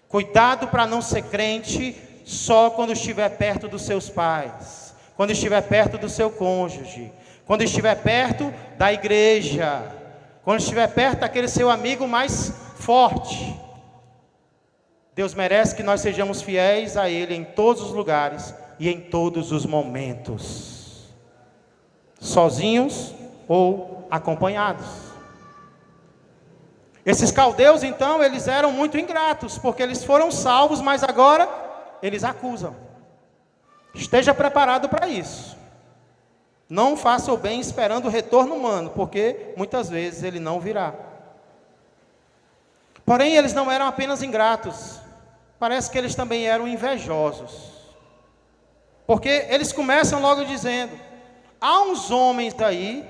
Cuidado para não ser crente só quando estiver perto dos seus pais, quando estiver perto do seu cônjuge, quando estiver perto da igreja, quando estiver perto daquele seu amigo mais forte. Deus merece que nós sejamos fiéis a Ele em todos os lugares e em todos os momentos, sozinhos ou acompanhados. Esses caldeus, então, eles eram muito ingratos, porque eles foram salvos, mas agora eles acusam. Esteja preparado para isso. Não faça o bem esperando o retorno humano, porque muitas vezes ele não virá. Porém, eles não eram apenas ingratos, parece que eles também eram invejosos. Porque eles começam logo dizendo: há uns homens aí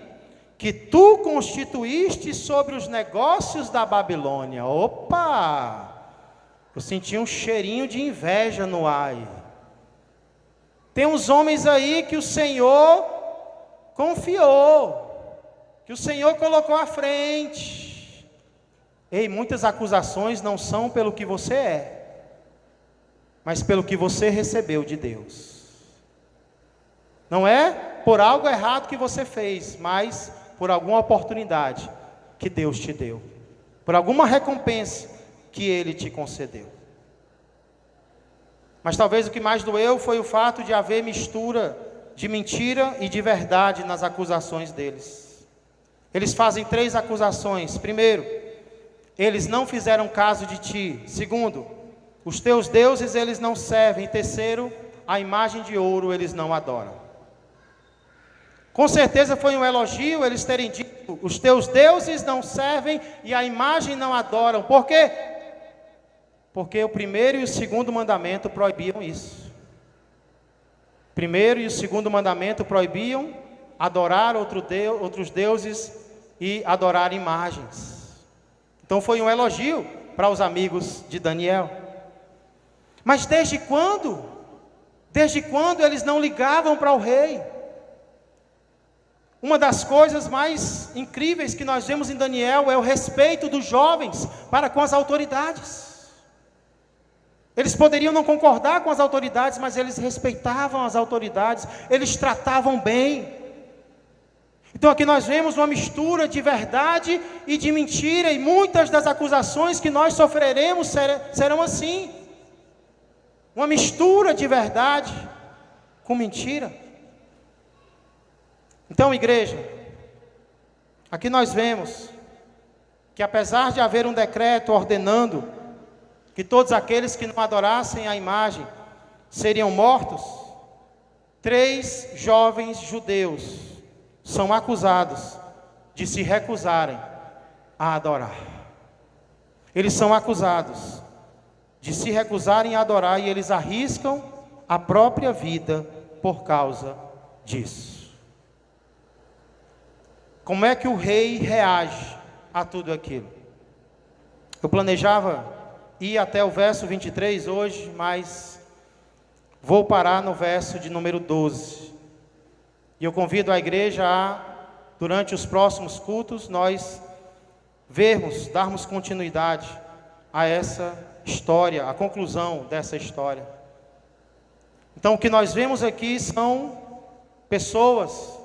que tu constituíste sobre os negócios da Babilônia. Opa! Eu senti um cheirinho de inveja no ar. Tem uns homens aí que o Senhor confiou, que o Senhor colocou à frente. Ei, muitas acusações não são pelo que você é, mas pelo que você recebeu de Deus. Não é por algo errado que você fez, mas por alguma oportunidade que Deus te deu, por alguma recompensa que Ele te concedeu. Mas talvez o que mais doeu foi o fato de haver mistura de mentira e de verdade nas acusações deles. Eles fazem 3 acusações. Primeiro, eles não fizeram caso de ti. Segundo, os teus deuses eles não servem. E terceiro, a imagem de ouro eles não adoram. Com certeza foi um elogio eles terem dito: os teus deuses não servem e a imagem não adoram. Por quê? Porque o primeiro e o segundo mandamento proibiam isso. O primeiro e o segundo mandamento proibiam adorar outros deuses e adorar imagens. Então foi um elogio para os amigos de Daniel. Mas desde quando? Desde quando eles não ligavam para o rei? Uma das coisas mais incríveis que nós vemos em Daniel é o respeito dos jovens para com as autoridades. Eles poderiam não concordar com as autoridades, mas eles respeitavam as autoridades, eles tratavam bem. Então aqui nós vemos uma mistura de verdade e de mentira, e muitas das acusações que nós sofreremos serão assim. Uma mistura de verdade com mentira. Então, igreja, aqui nós vemos que apesar de haver um decreto ordenando que todos aqueles que não adorassem a imagem seriam mortos, 3 jovens judeus são acusados de se recusarem a adorar. Eles são acusados de se recusarem a adorar e eles arriscam a própria vida por causa disso. Como é que o rei reage a tudo aquilo? Eu planejava ir até o verso 23 hoje, mas vou parar no verso de número 12. E eu convido a igreja a, durante os próximos cultos, nós darmos continuidade a essa história, a conclusão dessa história. Então o que nós vemos aqui são pessoas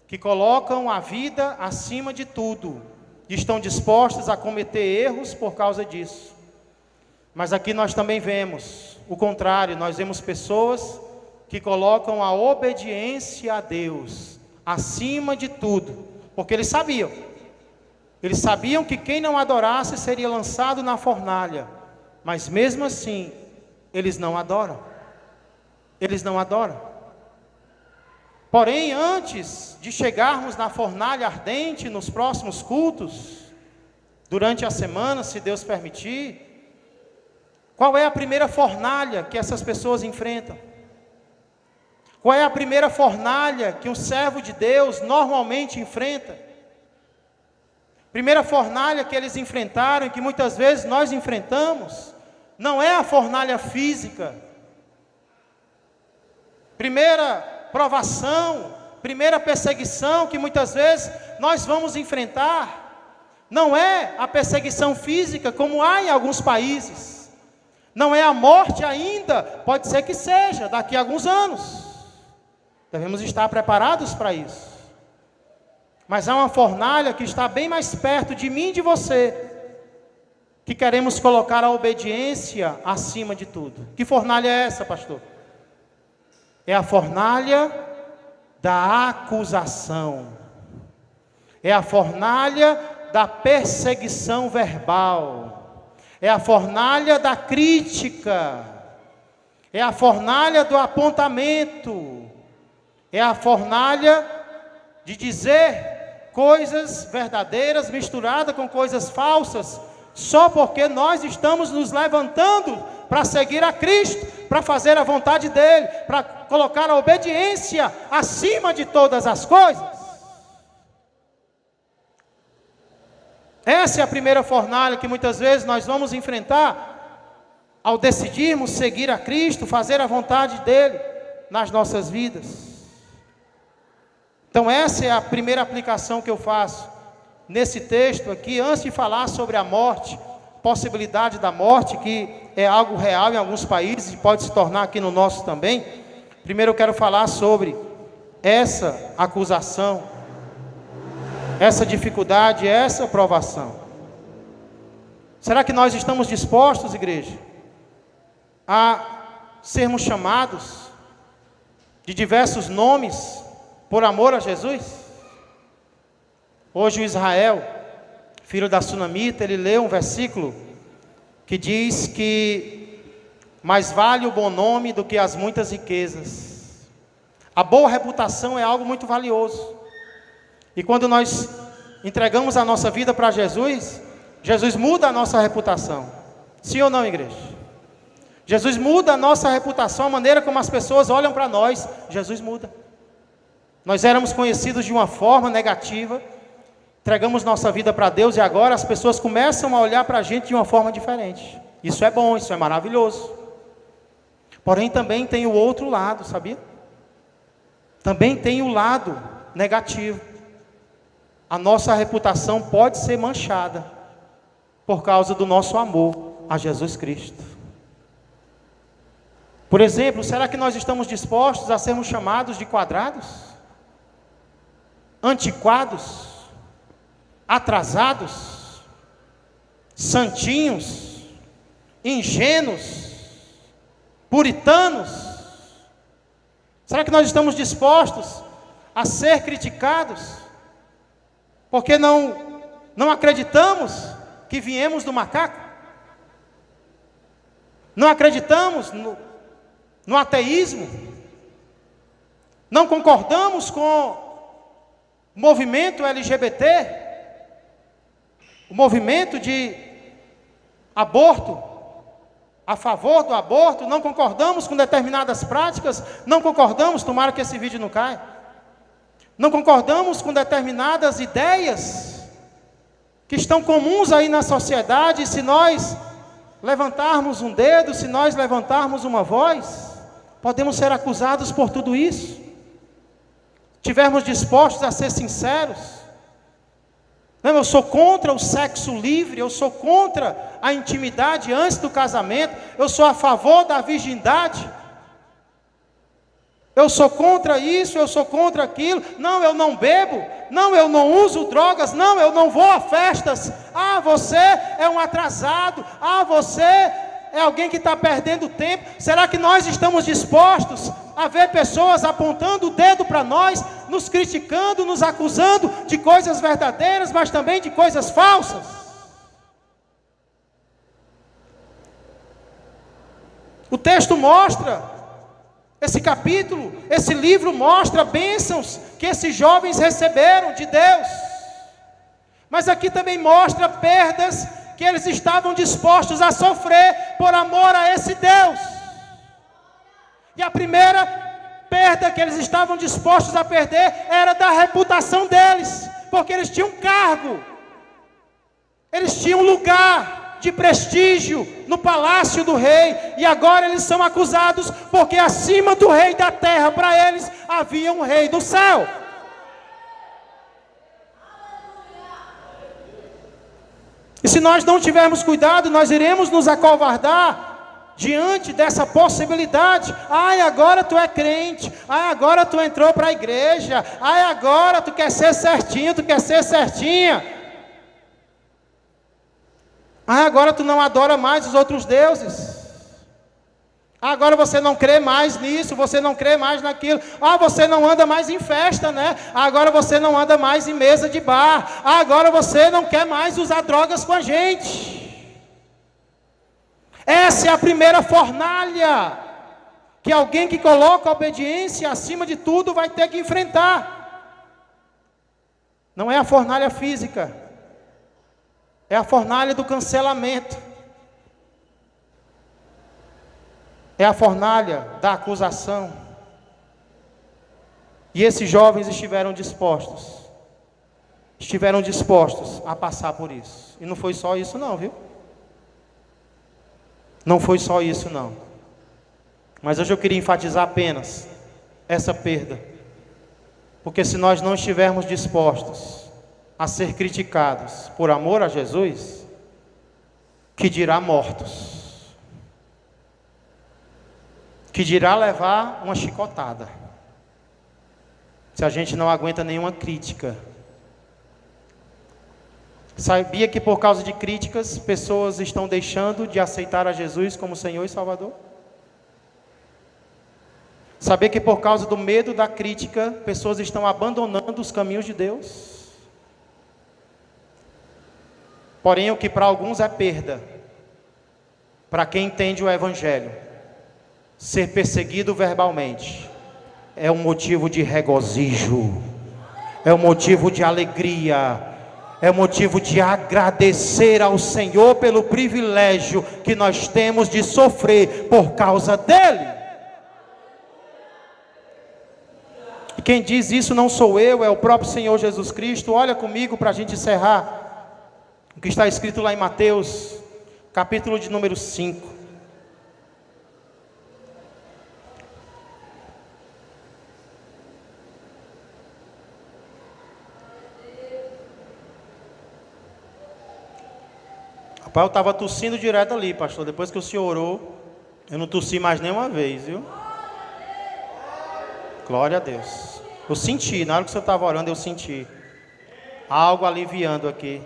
que colocam a vida acima de tudo e estão dispostos a cometer erros por causa disso. Mas aqui nós também vemos o contrário, nós vemos pessoas que colocam a obediência a Deus acima de tudo, porque eles sabiam que quem não adorasse seria lançado na fornalha, mas mesmo assim, eles não adoram. Porém, antes de chegarmos na fornalha ardente, nos próximos cultos, durante a semana, se Deus permitir, qual é a primeira fornalha que essas pessoas enfrentam? Qual é a primeira fornalha que um servo de Deus normalmente enfrenta? Primeira fornalha que eles enfrentaram e que muitas vezes nós enfrentamos, não é a fornalha física. Primeira provação, primeira perseguição que muitas vezes nós vamos enfrentar, não é a perseguição física como há em alguns países, não é a morte ainda, pode ser que seja daqui a alguns anos, devemos estar preparados para isso, mas há uma fornalha que está bem mais perto de mim e de você, que queremos colocar a obediência acima de tudo. Que fornalha é essa, pastor? É a fornalha da acusação, é a fornalha da perseguição verbal, é a fornalha da crítica, é a fornalha do apontamento, é a fornalha de dizer coisas verdadeiras misturadas com coisas falsas, só porque nós estamos nos levantando para seguir a Cristo, para fazer a vontade dEle, para colocar a obediência acima de todas as coisas. Essa é a primeira fornalha que muitas vezes nós vamos enfrentar ao decidirmos seguir a Cristo, fazer a vontade dEle nas nossas vidas. Então essa é a primeira aplicação que eu faço nesse texto aqui, antes de falar sobre a morte, possibilidade da morte, que é algo real em alguns países e pode se tornar aqui no nosso também. Primeiro eu quero falar sobre essa acusação, essa dificuldade, essa provação. Será que nós estamos dispostos, igreja, a sermos chamados de diversos nomes por amor a Jesus? Hoje o Israel, filho da Sunamita, ele leu um versículo que diz que mais vale o bom nome do que as muitas riquezas. A boa reputação é algo muito valioso. E quando nós entregamos a nossa vida para Jesus, Jesus muda a nossa reputação. Sim ou não, igreja? Jesus muda a nossa reputação, a maneira como as pessoas olham para nós, Jesus muda. Nós éramos conhecidos de uma forma negativa, entregamos nossa vida para Deus e agora as pessoas começam a olhar para a gente de uma forma diferente. Isso é bom, isso é maravilhoso. Porém também tem o outro lado, sabia? Também tem o lado negativo. A nossa reputação pode ser manchada por causa do nosso amor a Jesus Cristo. Por exemplo, será que nós estamos dispostos a sermos chamados de quadrados? Antiquados? Atrasados, santinhos, ingênuos, puritanos? Será que nós estamos dispostos a ser criticados? Porque não acreditamos que viemos do macaco? Não acreditamos no ateísmo? Não concordamos com o movimento LGBT? O movimento de aborto, a favor do aborto, não concordamos com determinadas práticas, não concordamos, tomara que esse vídeo não caia, não concordamos com determinadas ideias que estão comuns aí na sociedade. E se nós levantarmos um dedo, se nós levantarmos uma voz, podemos ser acusados por tudo isso. Tivermos dispostos a ser sinceros. Não, eu sou contra o sexo livre, eu sou contra a intimidade antes do casamento, eu sou a favor da virgindade. Eu sou contra isso, eu sou contra aquilo. Não, eu não bebo. Não, eu não uso drogas. Não, eu não vou a festas. Ah, você é um atrasado. Ah, você é alguém que está perdendo tempo. Será que nós estamos dispostos a ver pessoas apontando o dedo para nós, nos criticando, nos acusando de coisas verdadeiras, mas também de coisas falsas? O texto mostra, esse capítulo, esse livro mostra bênçãos que esses jovens receberam de Deus. Mas aqui também mostra perdas que eles estavam dispostos a sofrer por amor a esse Deus. E a primeira perda que eles estavam dispostos a perder era da reputação deles, porque eles tinham cargo, eles tinham lugar de prestígio no palácio do rei, e agora eles são acusados, porque acima do rei da terra, para eles, havia um rei do céu. E se nós não tivermos cuidado, nós iremos nos acovardar diante dessa possibilidade. Ai, agora tu é crente. Ai, agora tu entrou para a igreja. Ai, agora tu quer ser certinho, tu quer ser certinha. Ah, agora tu não adora mais os outros deuses. Ah, agora você não crê mais nisso, você não crê mais naquilo. Ah, você não anda mais em festa, né? Ah, agora você não anda mais em mesa de bar. Ah, agora você não quer mais usar drogas com a gente. Essa é a primeira fornalha que alguém que coloca a obediência acima de tudo vai ter que enfrentar. Não é a fornalha física. É a fornalha do cancelamento. É a fornalha da acusação. E esses jovens estiveram dispostos a passar por isso. E não foi só isso não, viu? Não foi só isso não. Mas hoje eu queria enfatizar apenas essa perda. Porque se nós não estivermos dispostos a ser criticados por amor a Jesus, que dirá mortos, que dirá levar uma chicotada, se a gente não aguenta nenhuma crítica. Sabia que por causa de críticas, pessoas estão deixando de aceitar a Jesus como Senhor e Salvador? Sabia que por causa do medo da crítica, pessoas estão abandonando os caminhos de Deus? Porém, o que para alguns é perda, para quem entende o Evangelho, ser perseguido verbalmente é um motivo de regozijo, é um motivo de alegria, é um motivo de agradecer ao Senhor pelo privilégio que nós temos de sofrer por causa dEle. E quem diz isso não sou eu, é o próprio Senhor Jesus Cristo. Olha comigo para a gente encerrar o que está escrito lá em Mateus, capítulo de número 5. Rapaz, eu estava tossindo direto ali, pastor. Depois que o senhor orou, eu não tossi mais nenhuma vez, viu? Glória a Deus. Eu senti, na hora que o senhor estava orando, eu senti algo aliviando aqui.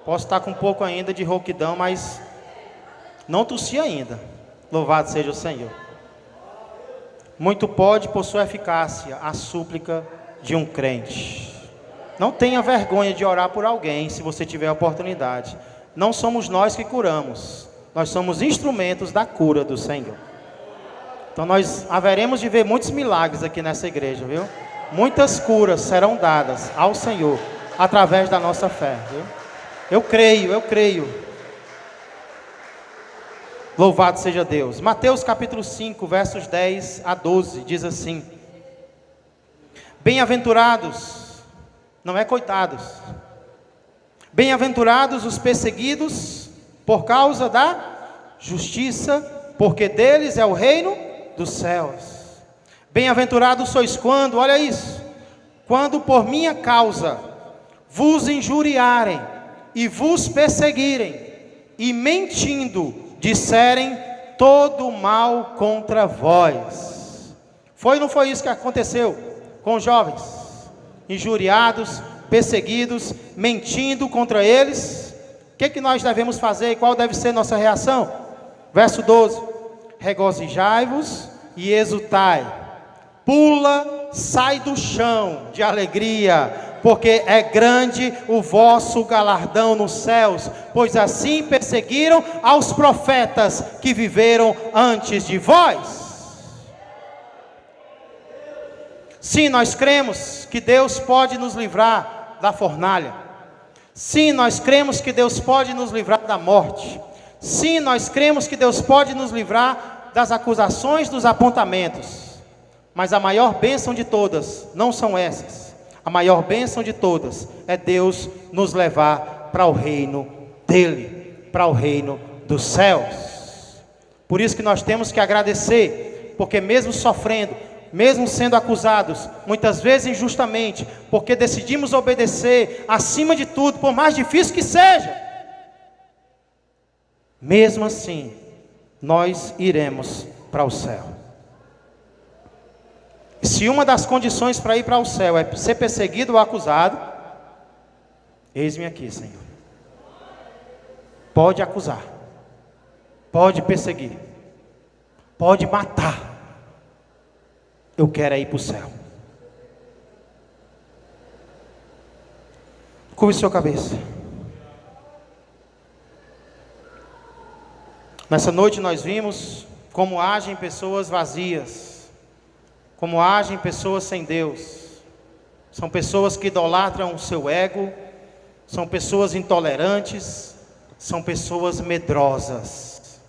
Posso estar com um pouco ainda de rouquidão, mas não tossi ainda. Louvado seja o Senhor. Muito pode, por sua eficácia, a súplica de um crente. Não tenha vergonha de orar por alguém, se você tiver a oportunidade. Não somos nós que curamos, nós somos instrumentos da cura do Senhor. Então nós haveremos de ver muitos milagres aqui nessa igreja, viu? Muitas curas serão dadas ao Senhor, através da nossa fé, viu? Eu creio. Louvado seja Deus. Mateus capítulo 5, versos 10 a 12, diz assim: Bem-aventurados, não é coitados, bem-aventurados os perseguidos por causa da justiça, porque deles é o reino dos céus. Bem-aventurados sois quando, olha isso, quando por minha causa vos injuriarem e vos perseguirem, e mentindo disserem todo mal contra vós, Foi ou não foi isso que aconteceu com os jovens? Injuriados, perseguidos, mentindo contra eles. O que nós devemos fazer e qual deve ser nossa reação? Verso 12: regozijai-vos e exultai, pula, sai do chão de alegria, porque é grande o vosso galardão nos céus, pois assim perseguiram aos profetas que viveram antes de vós. Sim, nós cremos que Deus pode nos livrar da fornalha. Sim, nós cremos que Deus pode nos livrar da morte. Sim, nós cremos que Deus pode nos livrar das acusações, dos apontamentos. Mas a maior bênção de todas não são essas. A maior bênção de todas é Deus nos levar para o reino dEle, para o reino dos céus. Por isso que nós temos que agradecer, porque mesmo sofrendo, mesmo sendo acusados, muitas vezes injustamente, porque decidimos obedecer acima de tudo, por mais difícil que seja, mesmo assim, nós iremos para o céu. E se uma das condições para ir para o céu é ser perseguido ou acusado, eis-me aqui, Senhor. Pode acusar, pode perseguir, pode matar. Eu quero ir para o céu. Curve sua cabeça. Nessa noite nós vimos como agem pessoas vazias, como agem pessoas sem Deus. São pessoas que idolatram o seu ego, são pessoas intolerantes, são pessoas medrosas,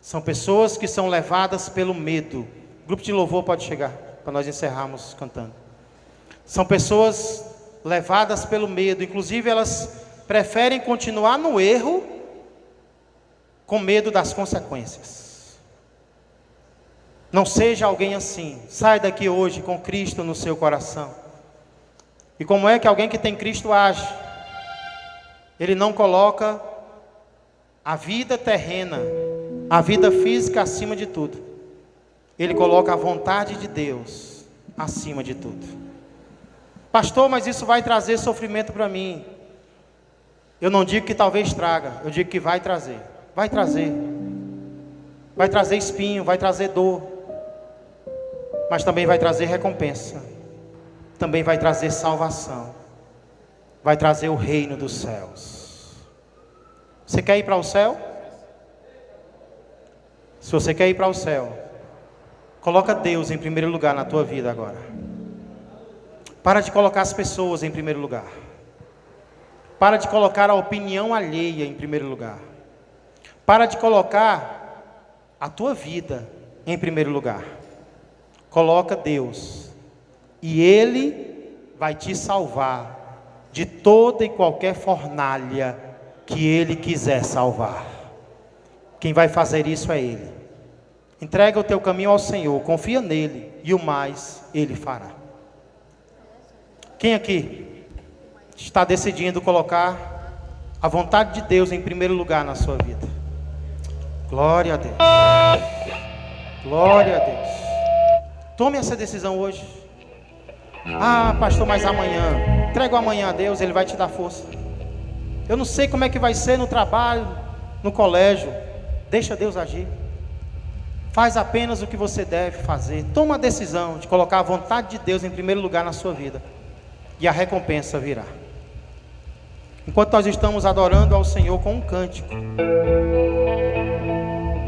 são pessoas que são levadas pelo medo. O grupo de louvor pode chegar, para nós encerrarmos cantando. São pessoas levadas pelo medo, inclusive elas preferem continuar no erro, com medo das consequências. Não seja alguém assim. Sai daqui hoje com Cristo no seu coração. E como é que alguém que tem Cristo age? Ele não coloca a vida terrena, a vida física acima de tudo. Ele coloca a vontade de Deus acima de tudo. Pastor, mas isso vai trazer sofrimento para mim. Eu não digo que talvez traga, eu digo que vai trazer. Vai trazer. Vai trazer espinho, vai trazer dor. Mas também vai trazer recompensa. Também vai trazer salvação. Vai trazer o reino dos céus. Você quer ir para o céu? Se você quer ir para o céu, coloca Deus em primeiro lugar na tua vida agora. Para de colocar as pessoas em primeiro lugar. Para de colocar a opinião alheia em primeiro lugar. Para de colocar a tua vida em primeiro lugar. Coloca Deus. E Ele vai te salvar de toda e qualquer fornalha que Ele quiser salvar. Quem vai fazer isso é Ele. Entrega o teu caminho ao Senhor, confia nele, e o mais Ele fará. Quem aqui está decidindo colocar a vontade de Deus em primeiro lugar na sua vida? Glória a Deus. Glória a Deus. Tome essa decisão hoje. Ah, pastor, mas amanhã. Entrega o amanhã a Deus, Ele vai te dar força. Eu não sei como é que vai ser no trabalho, no colégio. Deixa Deus agir. Faz apenas o que você deve fazer. Toma a decisão de colocar a vontade de Deus em primeiro lugar na sua vida. E a recompensa virá. Enquanto nós estamos adorando ao Senhor com um cântico,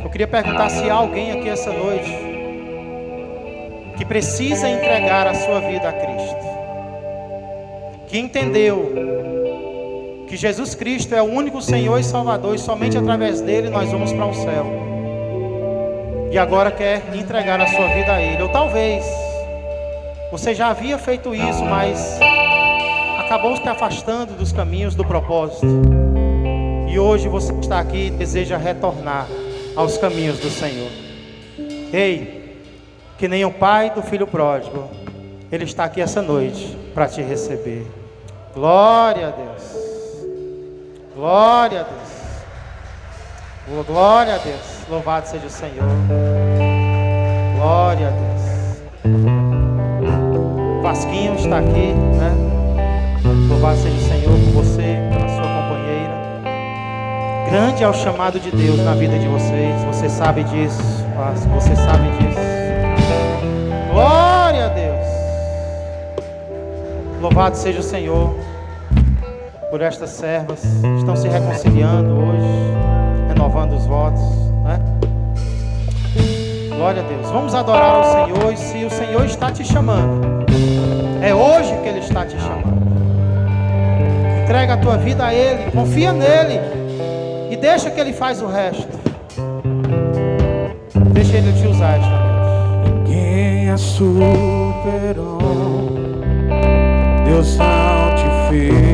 eu queria perguntar se há alguém aqui essa noite que precisa entregar a sua vida a Cristo, que entendeu que Jesus Cristo é o único Senhor e Salvador, e somente através dele nós vamos para o céu, e agora quer entregar a sua vida a Ele. Ou talvez você já havia feito isso, mas acabou se afastando dos caminhos do propósito, e hoje você está aqui e deseja retornar aos caminhos do Senhor. Ei, que nem o pai do filho pródigo, Ele está aqui essa noite para te receber. Glória a Deus. Glória a Deus. Glória a Deus. Louvado seja o Senhor. Glória a Deus. Vasquinho está aqui, né? Louvado seja o Senhor por você, pela sua companheira. Grande é o chamado de Deus na vida de vocês. Você sabe disso, Vasco, você sabe disso. Glória a Deus. Louvado seja o Senhor por estas servas. Estão se reconciliando hoje, renovando os votos, né? Glória a Deus. Vamos adorar ao Senhor. E se o Senhor está te chamando, é hoje que Ele está te chamando. Entrega a tua vida a Ele, confia nele e deixa que Ele faz o resto. Deixa Ele te usar esta noite. Ninguém a superou, Deus não te fez.